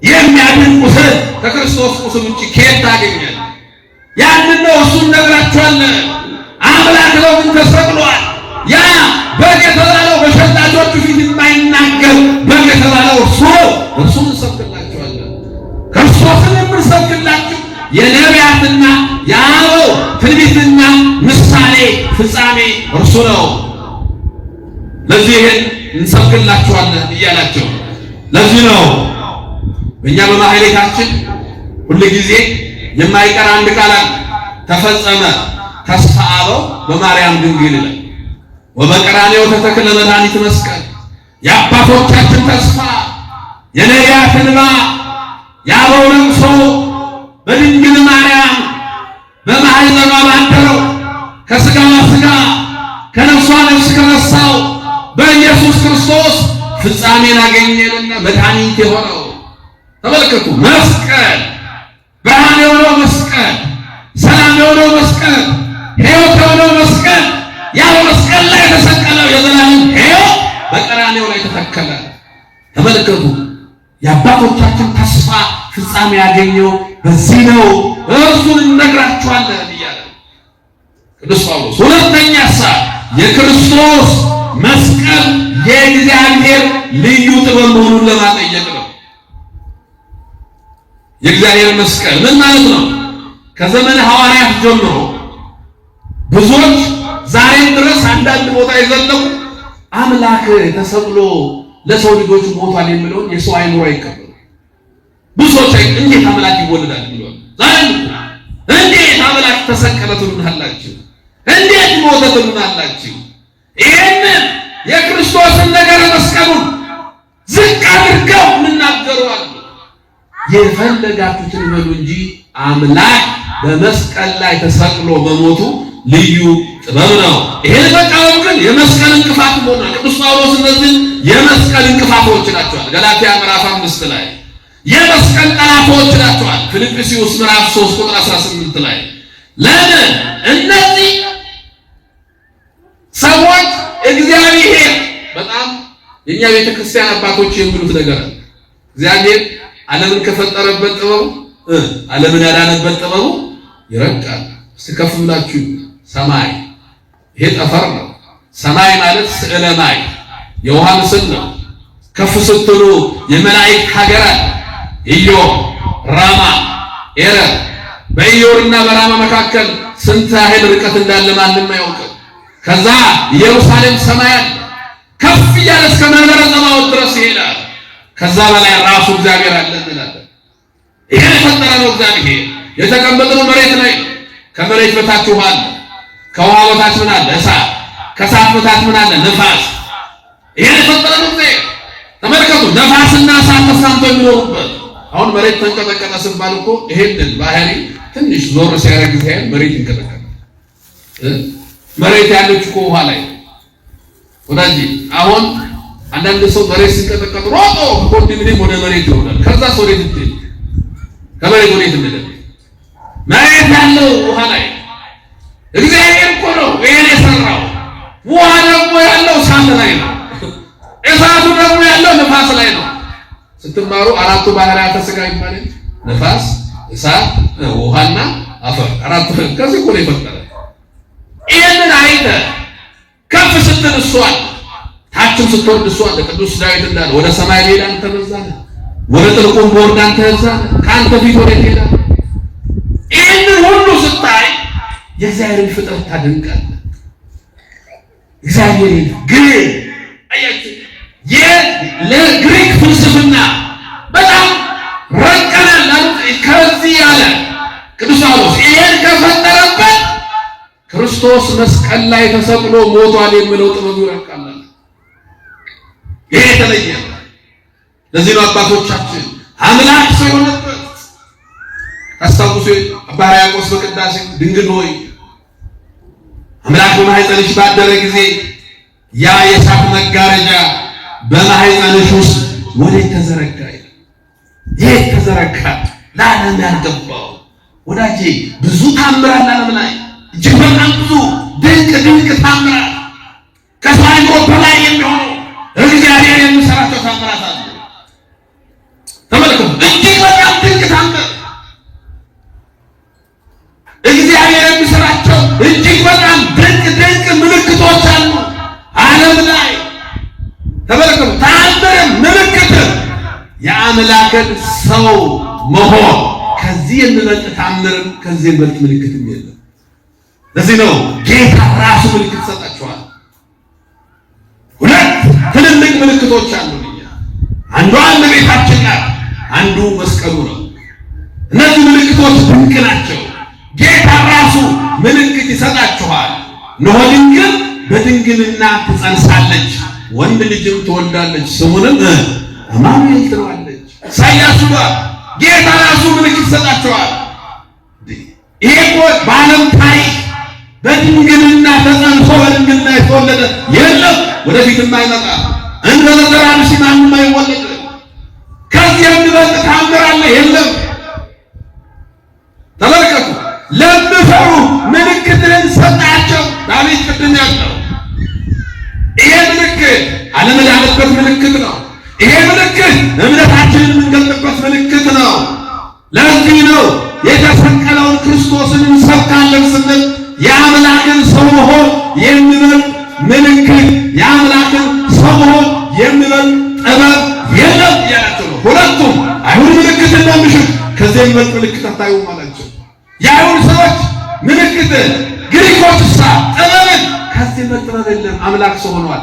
የሚያድን ቁስል ከክርስቶስ ቁስል ውጭ ከየት ታገኛለህ? ያንን ነው እሱን ነግራችኋለን። አምላክ ነው ግን ተሰቅሏል። ያ በግ የተባለው በሸላቾቹ ፊት የማይናገር በግ የተባለው እርሱን እንሰብክላችኋለን። ክርስቶስን የምንሰብክላችሁ የነቢያትና የአበው ትንቢትና ምሳሌ ፍጻሜ እርሱ ነው። ለዚህ እንሰብክላችኋለን እያላቸው ለዚህ ነው እኛ በማህሌታችን ሁሉ ጊዜ የማይቀር አንድ ቃል አለ። ተፈጸመ ተስፋ አበው በማርያም ድንግል ላይ ወበቀራንዮ ተተክለ መድኃኒት መስቀል። የአባቶቻችን ተስፋ የነቢያት እንባ የአበው ለቅሶ በድንግል ማርያም በማኅፀኗ ባደረው ከሥጋዋ ሥጋ ከነፍሷ ነፍስ ከነሳው በኢየሱስ ክርስቶስ ፍጻሜን አገኘንና መድኃኒት የሆነው ተመልከቱ። መስቀል ብርሃን የሆነው መስቀል፣ ሰላም የሆነው መስቀል፣ ሕይወት የሆነው መስቀል፣ ያው መስቀል ላይ የተሰቀለው የዘላለም ሕይወት በቀራንዮ ላይ ተተከለ። ተመልከቱ። የአባቶቻችን ተስፋ ፍጻሜ ያገኘው በዚህ ነው። እርሱን እነግራችኋለን እያለ ቅዱስ ጳውሎስ ሁለተኛ ሐሳብ የክርስቶስ መስቀል የእግዚአብሔር ልዩ ጥበብ መሆኑን ለማጠየቅ ነው። የእግዚአብሔር መስቀል ምን ማለት ነው? ከዘመነ ሐዋርያት ጀምሮ ብዙዎች ዛሬም ድረስ አንዳንድ ቦታ የዘለቁ አምላክ ተሰቅሎ ለሰው ልጆች ሞቷል የሚለውን የሰው አይምሮ አይቀበል። ብዙዎች እንዴት አምላክ ይወለዳል ብለው ዛሬ እንዴት አምላክ ተሰቀለ ትሉናላችሁ? እንዴት ሞተ ትሉናላችሁ? ይሄንን የክርስቶስን ነገር መስቀሉን ዝቅ አድርገው ምናገሩዋል። የፈለጋችሁትን በሉ እንጂ አምላክ በመስቀል ላይ ተሰቅሎ በሞቱ ልዩ ጥበብ ነው። ይሄን ተቃወሙ ግን የመስቀል እንቅፋት ሆነ። ቅዱስ ጳውሎስ እነዚህ የመስቀል እንቅፋቶች ናቸዋል። ገላትያ ምዕራፍ 5 ላይ የመስቀል ጠላቶች ናቸዋል። ፊልጵስዩስ ምዕራፍ 3 ቁጥር 18 ላይ ለምን እነዚህ ሰዎች እግዚአብሔር በጣም የኛ ቤተክርስቲያን አባቶች የሚሉት ነገር እግዚአብሔር ዓለምን ከፈጠረበት ጥበቡ ዓለምን ያዳነበት ጥበቡ ይረቃል። እስከፍ ብላችሁ ሰማይ ይሄ ጠፈር ነው። ሰማይ ማለት ስዕለ ማይ የውሃ ምስል ነው። ከፍ ስትሉ የመላእክት ሀገር አለ። ኢዮር፣ ራማ፣ ኤረር። በኢዮርና በራማ መካከል ስንት ያህል ርቀት እንዳለ ማንም አያውቅም። ከዛ ኢየሩሳሌም ሰማይ አለ። ከፍ ያለ እስከ መንበረ ጸባዖት ድረስ ይሄዳል። ከዛ በላይ ራሱ እግዚአብሔር አለ እንላለን። ይሄ የፈጠረ ነው እግዚአብሔር። የተቀመጠው መሬት ላይ ከመሬት በታች ውሃ አለ። ከውሃ በታች ምን አለ? እሳት። ከእሳት በታች ምን አለ? ነፋስ። ይሄ የፈጠረ ነው እግዚአብሔር። ተመልከቱ፣ ነፋስና እሳት ተስማምተው የሚኖሩበት። አሁን መሬት ተንቀጠቀጠ ሲባል እኮ ይሄንን ባህሪ ትንሽ ዞር ሲያደርግ ይሄን መሬት ይንቀጠቀጣል። መሬት ያለች እኮ ውሃ ላይ ወዳጅ። አሁን አንዳንድ ሰው መሬት ሲንቀጠቀጥ ሮጦ ኮንዶሚኒየም ወደ መሬት ይሆናል። ከዛ ሰው ወዴት ይሄድ? ከመሬት ወዴት እንደደለ መሬት ያለው ውሃ ላይ እግዚአብሔር እኮ ነው ይሄን የሰራው። ውሃ ደግሞ ያለው እሳት ላይ ነው። እሳቱ ደግሞ ያለው ነፋስ ላይ ነው። ስትማሩ አራቱ ባህሪያተ ሥጋ ይባላል። ነፋስ፣ እሳት፣ ውሃና አፈር። አራቱ ከዚህ እኮ ነው የፈጠረ። ይሄንን አይተህ ከፍ ስትል እሱ አለ፣ ታችም ስትወርድ እሱ አለ። ቅዱስ ዳዊት እንዳለ ወደ ሰማይ ሄዳ አንተ በዛለህ፣ ወደ ጥልቁም ቦርድ አንተ በዛለህ፣ ከአንተ ፊት ወዴት ሄዳለህ? ይህንን ሁሉ ስታይ የእግዚአብሔርን ፍጥረት ታደንቃለህ። እግዚአብሔር ግን አያችሁ ለግሪክ ፍልስፍና በጣም ረቀናል አሉት። ከዚህ ያለ ቅዱስ ጳውሎስ ይሄን ከፈጠረበት ክርስቶስ መስቀል ላይ ተሰቅሎ ሞቷል የሚለው ጥበቡ ይረቃል። ይሄ የተለየ ነው። ለዚህ ነው አባቶቻችን አምላክ ሰው የሆነበት አስታውሱ። አባ ሕርያቆስ በቅዳሴ ድንግል ሆይ አምላክ በማኅፀንሽ ባደረ ጊዜ ያ የእሳት መጋረጃ በማኅፀንሽ ውስጥ ወዴት ተዘረጋ? የት ተዘረጋ? ለዓለም ያልገባው ወዳጄ ብዙ ታምራት ዓለም ላይ እጅግ በጣም ብዙ ድንቅ ታምራት ከሰው አእምሮ በላይ የሚሆኑ እግዚአብሔር የሚሰራቸው ታምራት አሉ። ተመልከቱ፣ እጅግ በጣም ድንቅ ታምር እግዚአብሔር የሚሰራቸው እጅግ በጣም ድንቅ ምልክቶች አሉ ዓለም ላይ። ተመልከቱ፣ ታምርም ምልክትም የአምላክን ሰው መሆን ከዚህ የሚበልጥ ታምርም ከዚህ የሚበልጥ ምልክትም የለም። ለዚህ ነው ጌታ ራሱ ምልክት ሰጣቸዋል። ሁለት ትልልቅ ምልክቶች አሉ። አንዱ እመቤታችን ናት፣ አንዱ መስቀሉ ነው። እነዚህ ምልክቶች ድንቅ ናቸው። ጌታ ራሱ ምልክት ይሰጣችኋል። እነሆ ድንግል በድንግልና ትጸንሳለች፣ ወንድ ልጅም ትወልዳለች፣ ስሙንም አማኑኤል ትለዋለች። ኢሳይያስ ጋር ጌታ ራሱ ምልክት ይሰጣችኋል። ይሄ በዓለም ታሪክ በድንግልና ተጸንሶ በድንግልና የተወለደ የለም፣ ወደፊትም አይመጣም። እንደ ዘራንሽ ማንም አይወለድ። ከዚህ የሚበልጥ ታምር አለ? የለም። ተመልከቱ፣ ለሚፈሩ ምልክትን ሰጣቸው። ዳዊት ቅድም ያለው ይሄ ምልክት ዓለምን ያለበት ምልክት ነው። ይሄ ምልክት እምነታችንን የምንገልጥበት ምልክት ነው። ለዚህ ነው የተሰቀለውን ክርስቶስን እንሰብካለን ስንል የአምላክን ሰው መሆን የሚበልጥ ምልክት፣ የአምላክን ሰው መሆን የሚበልጥ ጥበብ የለም እያላቸው ነው። ሁለቱም አይሁድ ምልክት እንደሚሹት ከዚህ የሚበልጥ ምልክት አታዩም አላቸው። የአይሁድ ሰዎች ምልክት፣ ግሪኮች ጥበብን ከዚህ የሚበልጥ ጥበብ የለም፣ አምላክ ሰው ሆኗል።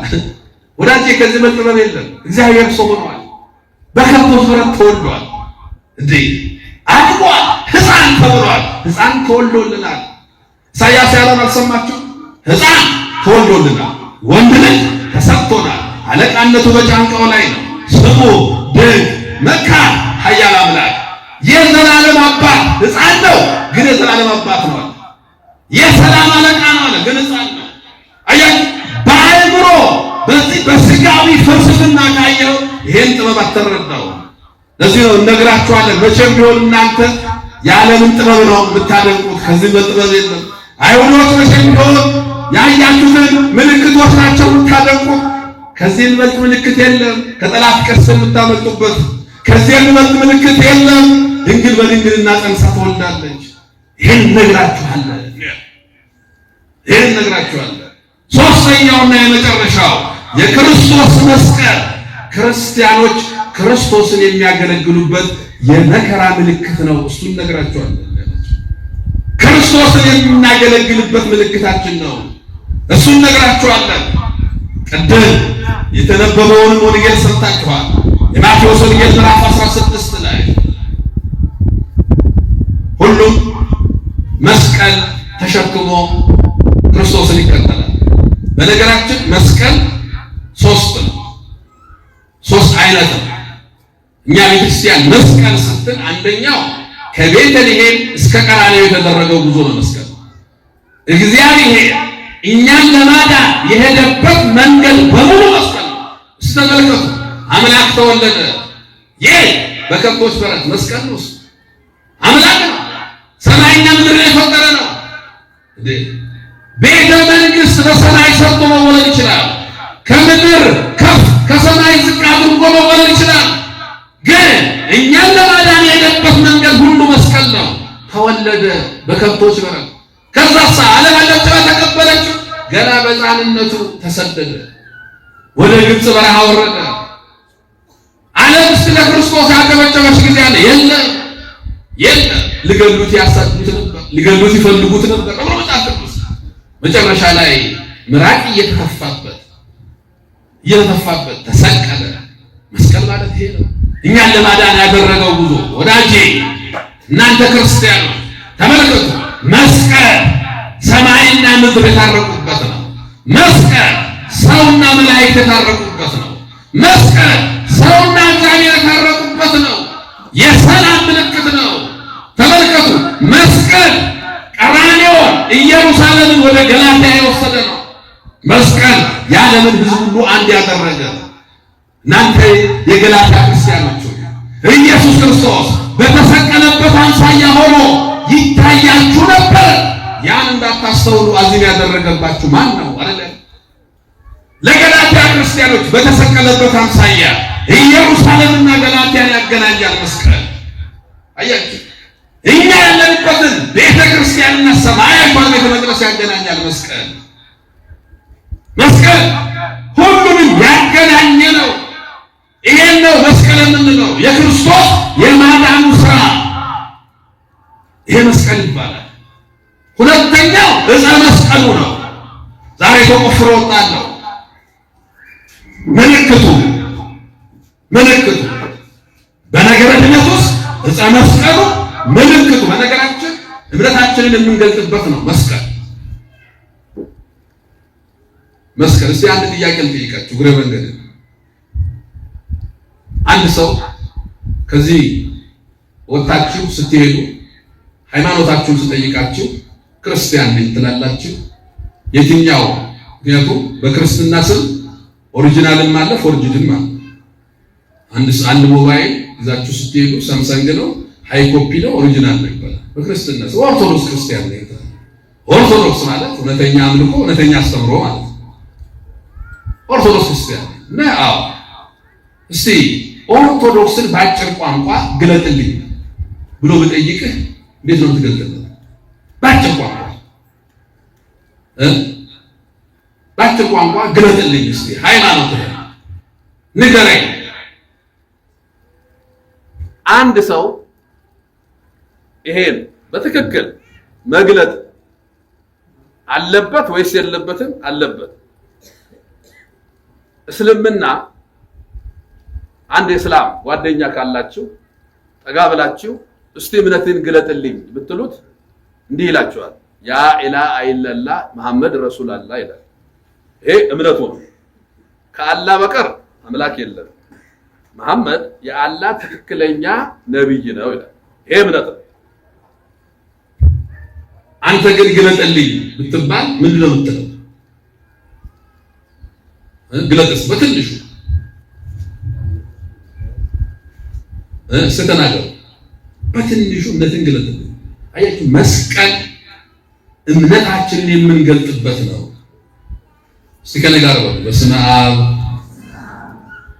ወዳጄ ከዚህ መጥበብ የለም። እግዚአብሔር ሰው ሆኗል። በከብቶች በረት ተወልዷል። እንዴ አድጓል። ሕፃን ተብሏል። ሕፃን ተወልዶልናል። ኢሳይያስ ያለውን አልሰማችሁ? ሕፃን ተወልዶልናል፣ ወንድ ልጅ ተሰጥቶናል፣ አለቃነቱ በጫንቃው ላይ ነው። ስሙ ድንቅ መካር ኃያል አምላክ። የዘላለም አባት ሕፃን ነው፣ ግን የዘላለም አባት ነው። የሰላም አለቃ ነው አለ፣ ግን ሕፃን ነው። አያችሁ፣ በአእምሮ በዚህ በስጋዊ ፍልስፍና ካየው ይሄን ጥበብ አትረዳው። ለዚህ ነው እነግራችኋለን። መቼም ቢሆን እናንተ የዓለምን ጥበብ ነው የምታደንቁት፣ ከዚህ በጥበብ የለም። አይሁዶች መቼም ቢሆን ያያችሁትን ምልክቶች ናቸው የምታደንቁት፣ ከዚህ የሚበልጥ ምልክት የለም። ከጠላት ቀስት የምታመልጡበት ከዚህ የሚበልጥ ምልክት የለም። ድንግል በድንግልና ጸንሳ ትወልዳለች። ይሄን እነግራችኋለን። ሶስተኛውና የመጨረሻው የክርስቶስ መስቀል ክርስቲያኖች ክርስቶስን የሚያገለግሉበት የመከራ ምልክት ነው። እሱን እነግራችኋለን። ክርስቶስን የምናገለግልበት ምልክታችን ነው። እሱን እነግራችኋለን። ቅድም የተነበበውን ወንጌል ሰምታችኋል። የማቴዎስ ወንጌል ምዕራፍ 16 ላይ ሁሉም መስቀል ተሸክሞ ክርስቶስን ይከተላል። በነገራችን መስቀል ሶስት አይነት ነው። እኛ ቤተክርስቲያን መስቀል ስትል አንደኛው ከቤተልሔም እስከ ቀራንዮ የተደረገው ጉዞ ነው። መስቀል እግዚአብሔር እኛን ለማዳን የሄደበት መንገድ በሙሉ መስቀል ነው። ተመልከቱ። አምላክ ተወለደ። ይህ በከብቶች በረት መስቀል ነው። አምላክ ነው። ሰማይና ምድር የፈጠረ ነው። ቤተ መንግስት በሰማይ ሰርቶ መወለድ ይችላል። ከምድር ከፍ ከሰማይ ዝቅ አድርጎ መወለድ ይችላል። ግን እኛን ለማዳን የሄደበት መንገድ ሁሉ መስቀል ነው። ተወለደ በከብቶች በረት። ከዛሳ ዓለም አለችው ተቀበለችው። ገና በሕፃንነቱ ተሰደደ፣ ወደ ግብፅ በረሃ ወረደ። ዓለም ስለ ክርስቶስ ያጨበጨበች ጊዜ አለ የለም። ሊገሉት ያሳድዱት ነበር፣ ሊገሉት ይፈልጉት ነበር። መጨረሻ ላይ ምራቅ እየተተፋበት ተሰቀለ። መስቀል ማለት ይሄ ነው። እኛን ለማዳን ያደረገው ጉዞ። ወዳጄ እናንተ ክርስቲያኖች ተመልከቱ። መስቀል ሰማይና ምድር የታረቁበት ነው። መስቀል ሰውና መላእክት የታረቁበት ነው። መስቀል ሰውና እግዚአብሔር የታረቁበት ነው። የሰላም ምልክት ነው። ተመልከቱ። መስቀል ቀራንዮን ኢየሩሳሌምን ወደ ገላትያ የወሰደ ነው። መስቀል የዓለምን ሕዝብ ሁሉ አንድ ያደረገ። እናንተ የገላትያ ክርስቲያኖች ኢየሱስ ክርስቶስ በተሰቀለበት አምሳያ ሆኖ ይታያችሁ ነበር። ያን እንዳታስተውሉ አዚም ያደረገባችሁ ማን ነው? አይደለም። ለገላትያ ክርስቲያኖች በተሰቀለበት አምሳያ ኢየሩሳሌምና ገላትያን ያገናኛል መስቀል። አያችሁ፣ እኛ ያለንበትን ቤተ ክርስቲያንና ሰማያዊቷን ቤተ መቅደስ ያገናኛል መስቀል። መስቀል ሁሉንም ያገናኘ ነው። ይሄን ነው መስቀል የምንለው፣ የክርስቶስ የማዳኑ ስራ። ይሄ መስቀል ይባላል። ሁለተኛው ዕፀ መስቀሉ ነው። ዛሬ ተቆፍሮ ወጣለው። ምልክቱ በነገረ ድነት ውስጥ ዕፀ መስቀሉ ምልክቱ። በነገራችን እምነታችንን የምንገልጥበት ነው መስቀል። እስቲ አንድ ጥያቄ ልጠይቃችሁ እግረ መንገድ። አንድ ሰው ከዚህ ወጣችሁ ስትሄዱ ሃይማኖታችሁን ስጠይቃችሁ ክርስቲያን ነኝ ትላላችሁ። የትኛው? ምክንያቱም በክርስትና ስም ኦሪጂናልም አለ ፎርጅድም አለ። አንድ ሞባይል ይዛችሁ ስትሄዱ ሳምሰንግ ነው፣ ሃይ ኮፒ ነው፣ ኦሪጂናል ነው ይባላል። በክርስትና ስም ኦርቶዶክስ ክርስቲያን ነኝ። ኦርቶዶክስ ማለት እውነተኛ አምልኮ፣ እውነተኛ አስተምሮ ማለት ነው። ኦርቶዶክስ ክርስቲያን ነኝ። አዎ። እስቲ ኦርቶዶክስን በአጭር ቋንቋ ግለጥልኝ ብሎ ብጠይቅህ እንዴት ነው የምትገልጥለት? በአጭር ቋንቋ ግለጥልኝ እስቲ ሃይማኖት ንገረኝ። አንድ ሰው ይሄን በትክክል መግለጥ አለበት ወይስ የለበትም? አለበት። እስልምና አንድ እስላም ጓደኛ ካላችሁ ጠጋ ብላችሁ እስቲ እምነትን ግለጥልኝ ብትሉት እንዲህ ይላችኋል ያ ኢላሃ ኢላላህ መሐመድ ረሱላላህ ይላል። ይሄ እምነቱ ነው። ከአላህ በቀር አምላክ የለም፣ መሐመድ የአላህ ትክክለኛ ነብይ ነው ይላል። ይሄ እምነት ነው። አንተ ግን ግለጥልኝ ብትባል ምንድነው የምትለው? ግለጥስ በትንሹ ስተናገር በትንሹ እምነትን ግለጥልኝ። አያችሁ መስቀል እምነታችንን የምንገልጥበት ነው። እስቲ ከነጋር በስመ አብ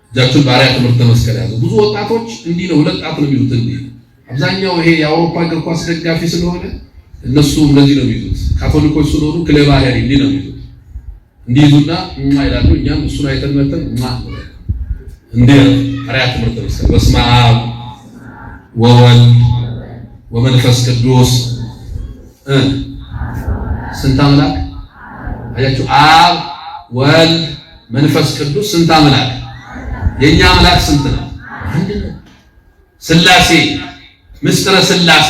እጃችሁን ባሪያ ትምህርተ መስቀል ያዙ። ብዙ ወጣቶች እንዲህ ነው ሁለት ጣት ነው የሚሉት። እንዲህ አብዛኛው ይሄ የአውሮፓ እግር ኳስ ደጋፊ ስለሆነ እነሱ እንደዚህ ነው የሚሉት። ካቶሊኮች ስለሆኑ ክለብ አያሪ እንዲህ ነው የሚሉት። እንዲህ ይዙና ይላሉ። እኛም እሱን አይተን መተን እንዴ ባሪያ ትምህርተ መስቀል በስመ አብ ወወልድ ወመንፈስ ቅዱስ ስንት አምላክ አያችሁ? አብ ወልድ መንፈስ ቅዱስ ስንት አምላክ? የኛ አምላክ ስንት ነው? አንድ ነው። ሥላሴ ምስጢረ ሥላሴ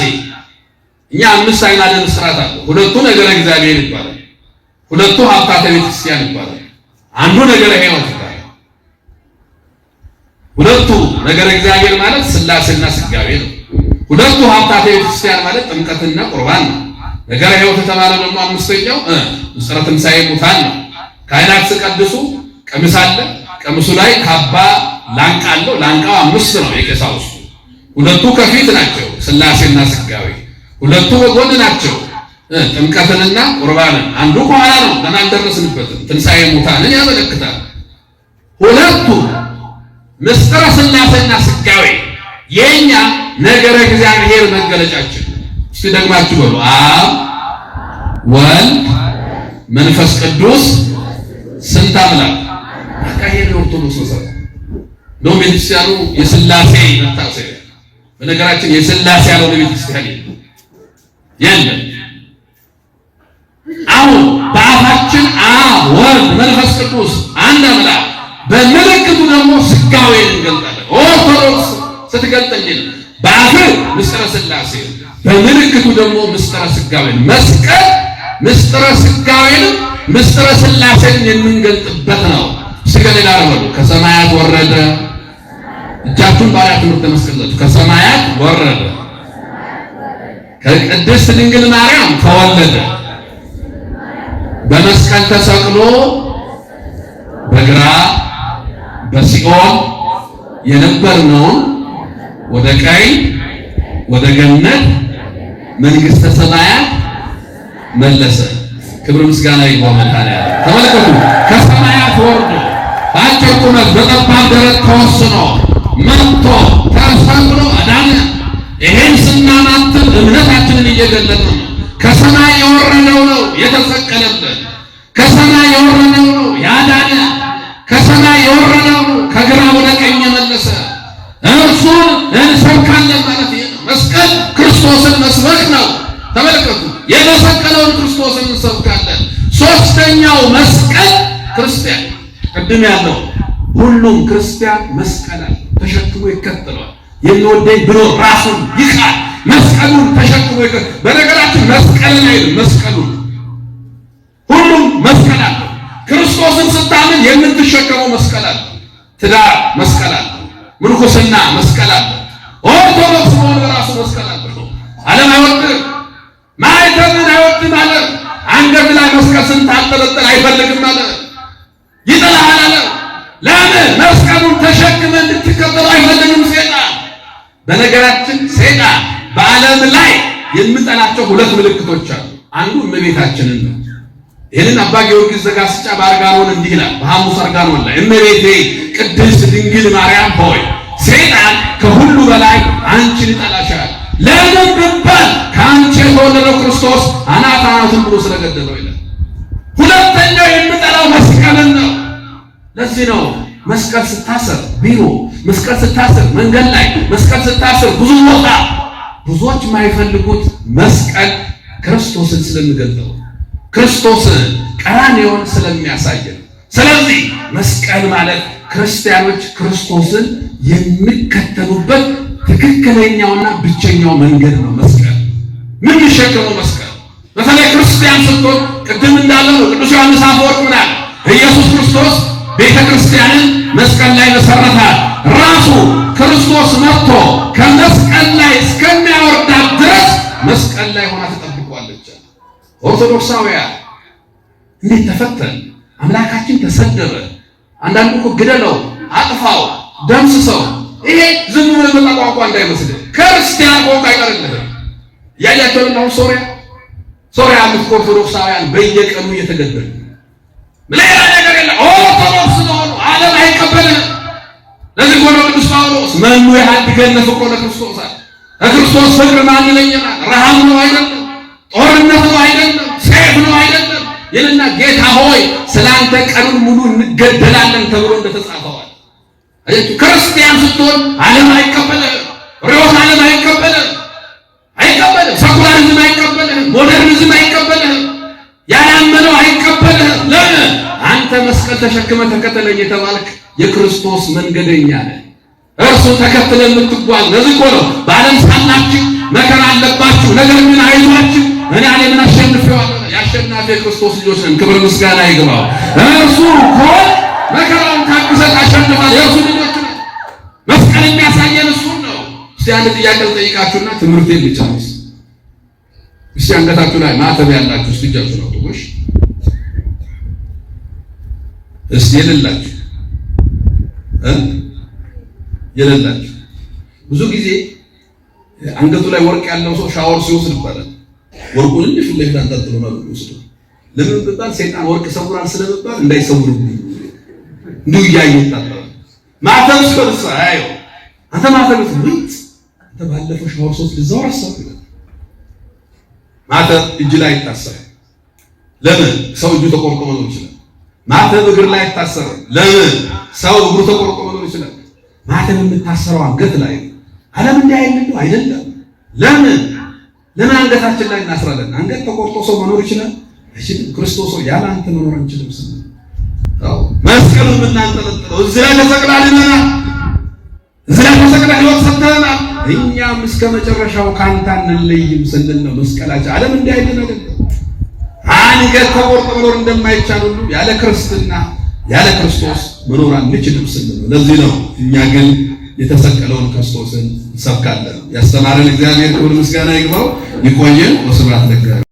እኛ አምስት አይናደ ምስጢራት አለ። ሁለቱ ነገረ እግዚአብሔር ይባላል፣ ሁለቱ ሀብታተ ቤተክርስቲያን ይባላል፣ አንዱ ነገረ ሕይወት ይባላል። ሁለቱ ነገረ እግዚአብሔር ማለት ሥላሴና ሥጋዌ ነው። ሁለቱ ሀብታተ ቤተክርስቲያን ማለት ጥምቀትና ቁርባን ነው። ነገረ ሕይወት የተባለ ደግሞ አምስተኛው ምስጢረ ትንሣኤ ሙታን ነው። ካህናት ሲቀድሱ ቀሚስ አለ፣ ቀሚሱ ላይ ካባ ላንቃ አለው። ላንቃው አምስት ነው የቀሳውስቱ። ሁለቱ ከፊት ናቸው ሥላሴና ሥጋዌ፣ ሁለቱ በጎን ናቸው ጥምቀትንና ቁርባንን። አንዱ ከኋላ ነው ገና አልደረስንበትም። ትንሣኤ ሙታንን ያመለክታል። ሁለቱ ምስጢረ ሥላሴና ሥጋዌ የኛ ነገረ እግዚአብሔር መገለጫችን። እስቲ ደግማችሁ በሉ አብ ወልድ መንፈስ ቅዱስ ስንት አምላክ? አካሄድ ኦርቶዶክስ ነው። ነው ቤተክርስቲያኑ የሥላሴ መታሰቢያ። በነገራችን የሥላሴ ያለው ቤተክርስቲያን የለም። አሁን በአፋችን አብ ወልድ መንፈስ ቅዱስ አንድ አምላክ፣ በምልክቱ ደግሞ ሥጋዌን እንገልጣለን። ኦርቶዶክስ ስትገልጥልን በአፍ ምስጢረ ሥላሴ በምልክቱ ደግሞ ምስጢረ ሥጋዌን መስቀል ምስጢረ ሥጋዌን ምስጢረ ሥላሴን የምንገልጥበት ነው። ሲገለላ ነው ከሰማያት ወረደ። እጃችሁን ባሪያ ትምህርተ መስቀል ከሰማያት ወረደ፣ ከቅድስት ድንግል ማርያም ተወለደ፣ በመስቀል ተሰቅሎ በግራ በሲኦል የነበርነውን ወደ ቀኝ ወደ ገነት መንግስተ ሰማያት መለሰ። ክብር ምስጋና ይግባው። ተመልከቱ፣ ከሰማያት ወርዶ በአጭር ቁመት በጠባብ ደረት ተወስኖ መጥቶ ተሰቅሎ አዳነ። ይሄን ስናማትብ እምነታችንን እየገለጥን ነው። ከሰማይ የወረደው ነው የተሰቀለበት፣ ከሰማይ የወረደው ነው ያዳነ፣ ከሰማይ የወረደው ነው ከግራ ወደ ቀኝ የመለሰ። እርሱን እንሰብካለን ማለት ይሄ ነው። መስቀል ክርስቶስን መስበክ ነው። ተመልከቱ፣ የተሰቀለውን ክርስቶስን እንሰብካለን። ሶስተኛው መስቀል ክርስቲያን ቅድም ያለው ሁሉም ክርስቲያን መስቀል አለ ተሸክሞ ይከተለዋል። የሚወደኝ ብሎ ራሱን ይካድ፣ መስቀሉን ተሸክሞ ይከተል። በነገራችን መስቀልን አይደል መስቀሉን ሁሉም መስቀል አለ። ክርስቶስን ስታምን የምትሸከመው መስቀል አለ። ትዳር መስቀል አለ፣ ምንኩስና መስቀል አለ፣ ኦርቶዶክስ መሆን በራሱ መስቀል አለ። ዓለም አይወድም፣ ማይተምን አይወድም አለ። አንገት ላይ መስቀል ስንታንጠለጠል አይፈልግም አለ፣ ይጠላሃል አለ። ለምን? መስቀሉን ተሸክመ እንድትከተሉ አይፈልግም ሰይጣን። በነገራችን ሰይጣን በዓለም ላይ የሚጠላቸው ሁለት ምልክቶች አሉ። አንዱ እመቤታችንን ነው። ይህንን አባ ጊዮርጊስ ዘጋስጫ በአርጋኖን እንዲህ ይላል፣ በሐሙስ አርጋኖን ላይ እመቤቴ ቅድስት ድንግል ማርያም ሆይ ሰይጣን ከሁሉ በላይ አንቺን ይጠላሻል። ለምን ብባል ከአንቺ የተወለደው ክርስቶስ አናት አናቱን ብሎ ስለገደለው ይላል። ሁለተኛው የሚጠላው መስቀልን ነው። ለዚህ ነው መስቀል ስታሰር ቢሮ፣ መስቀል ስታሰር መንገድ ላይ፣ መስቀል ስታሰር ብዙ ቦታ ብዙዎች የማይፈልጉት መስቀል ክርስቶስን ስለሚገልጠው ክርስቶስን ቀራንዮን ስለሚያሳየን። ስለዚህ መስቀል ማለት ክርስቲያኖች ክርስቶስን የሚከተሉበት ትክክለኛውና ብቸኛው መንገድ ነው። መስቀል ምን ይሸከመው? መስቀል በተለይ ክርስቲያን ስትሆን ቅድም እንዳለው ቅዱስ ዮሐንስ አፈወርቅ ምን አለ? ኢየሱስ ክርስቶስ ቤተ ክርስቲያንን መስቀል ላይ መሰረታት። ራሱ ክርስቶስ መጥቶ ከመስቀል ላይ እስከሚያወርዳት ድረስ መስቀል ላይ ሆና ተጠብቋለች። ኦርቶዶክሳውያን እንዴት ተፈተን! አምላካችን ተሰደበ። አንዳንዱ እኮ ግደለው፣ አጥፋው፣ ደምስሰው። ይሄ ዝም ብሎ መጣቋቋ እንዳይመስል ክርስቲያን ቆንጆ አይቀርልህም። ያያቸው ነው ሶሪያ ኦርቶዶክሳውያን በየቀኑ እየተገደሉ ሌላ ነገር የለም። ኦርቶዶክስ ነው ዓለም አይቀበልህም። ለዚህ ሆኖ ቅዱስ ጳውሎስ መኑ ያድገን ፍቅሮ ለክርስቶስ አለ። ክርስቶስ ፍቅር ማን ይለየናል? ረሃብ ነው አይደለም፣ ጦርነት ነው አይደለም፣ ሰይፍ ነው አይደለም ይልና ጌታ ሆይ ስላንተ ቀኑን ሙሉ እንገደላለን ተብሎ እንደተጻፈዋል። አያችሁ ክርስቲያን ስትሆን ዓለም አይቀበልህም፣ ርዕዮተ ዓለም አይቀበልህም፣ ሰኩላሪዝም አይቀበልህም፣ ሞደርኒዝም አይቀበልህም፣ ያላመነው አይቀበልህም። ለምን? አንተ መስቀል ተሸክመ ተከተለኝ የተባልክ የክርስቶስ መንገደኛ ነህ። እርሱ ተከትለ የምትጓዝ ለዚህ እኮ ነው በዓለም ሳላችሁ መከራ አለባችሁ፣ ነገር ግን አይዟችሁ እኔ ዓለምን አሸንፌዋለሁ። የአሸናፊ የክርስቶስ ልጆች ነን። ክብር ምስጋና ይግባው። እርሱ እኮ መከራውን ታግሰን አሸንፏል። የእርሱ ልጆች ነን። መስቀል የሚያሳየን እሱን ነው። እስቲ አንድ ጥያቄ ልጠይቃችሁና ትምህርቴን ልጨርስ። እስቲ አንገታችሁ ላይ ማተብ ያላችሁ እስቲ እጃችሁን አውጡ። እስቲ የሌላችሁ ብዙ ጊዜ አንገቱ ላይ ወርቅ ያለው ሰው ሻወር ሲወስድ ይባላል። ወርቁን እንዲህ ፊት ለፊት አንጠልጥሎ ነው የሚወስደው። ለምን ቢባል ሰይጣን ወርቅ ሰውራል ስለሚባል እንዳይሰውርብኝ እንዲሁ እያየ ይታጠባል። ማተብ ስርሳ አዩ አንተ ማተብ ትውጥ አንተ ባለፈው ሻወር ሶስት ልዛው አሰብ ማተብ እጅ ላይ ይታሰራል። ለምን? ሰው እጁ ተቆርጦ መኖር ይችላል። ማተብ እግር ላይ ይታሰራል። ለምን? ሰው እግሩ ተቆርጦ መኖር ይችላል። ማተብ የምታሰረው አንገት ላይ ዓለም እንዳይልሉ አይደለም። ለምን አንገታችን ላይ እናስራለን? አንገት ተቆርጦ ሰው መኖር ይችላል አይችልም? ክርስቶስ ያለ አንተ መኖር አንችልም ስንል መስቀሉ የምናንጠለጥለው እዚህ ላይ ተሰቅላልና እዚህ ላይ ተሰቅላ ሕይወት ሰጥተናል። እኛም እስከ መጨረሻው ካንተ አንለይም ስንል ነው መስቀላችን። ዓለም እንዳይልን አይደለም። አንገት ተቆርጦ መኖር እንደማይቻል ሁሉ ያለ ክርስትና ያለ ክርስቶስ መኖር አንችልም ስንል ነው። ለዚህ ነው እኛ ግን የተሰቀለውን ክርስቶስን እንሰብካለን። ያስተማረን እግዚአብሔር ክብር ምስጋና ይግባው። ይቆየን። ወስብሐት ለእግዚአብሔር።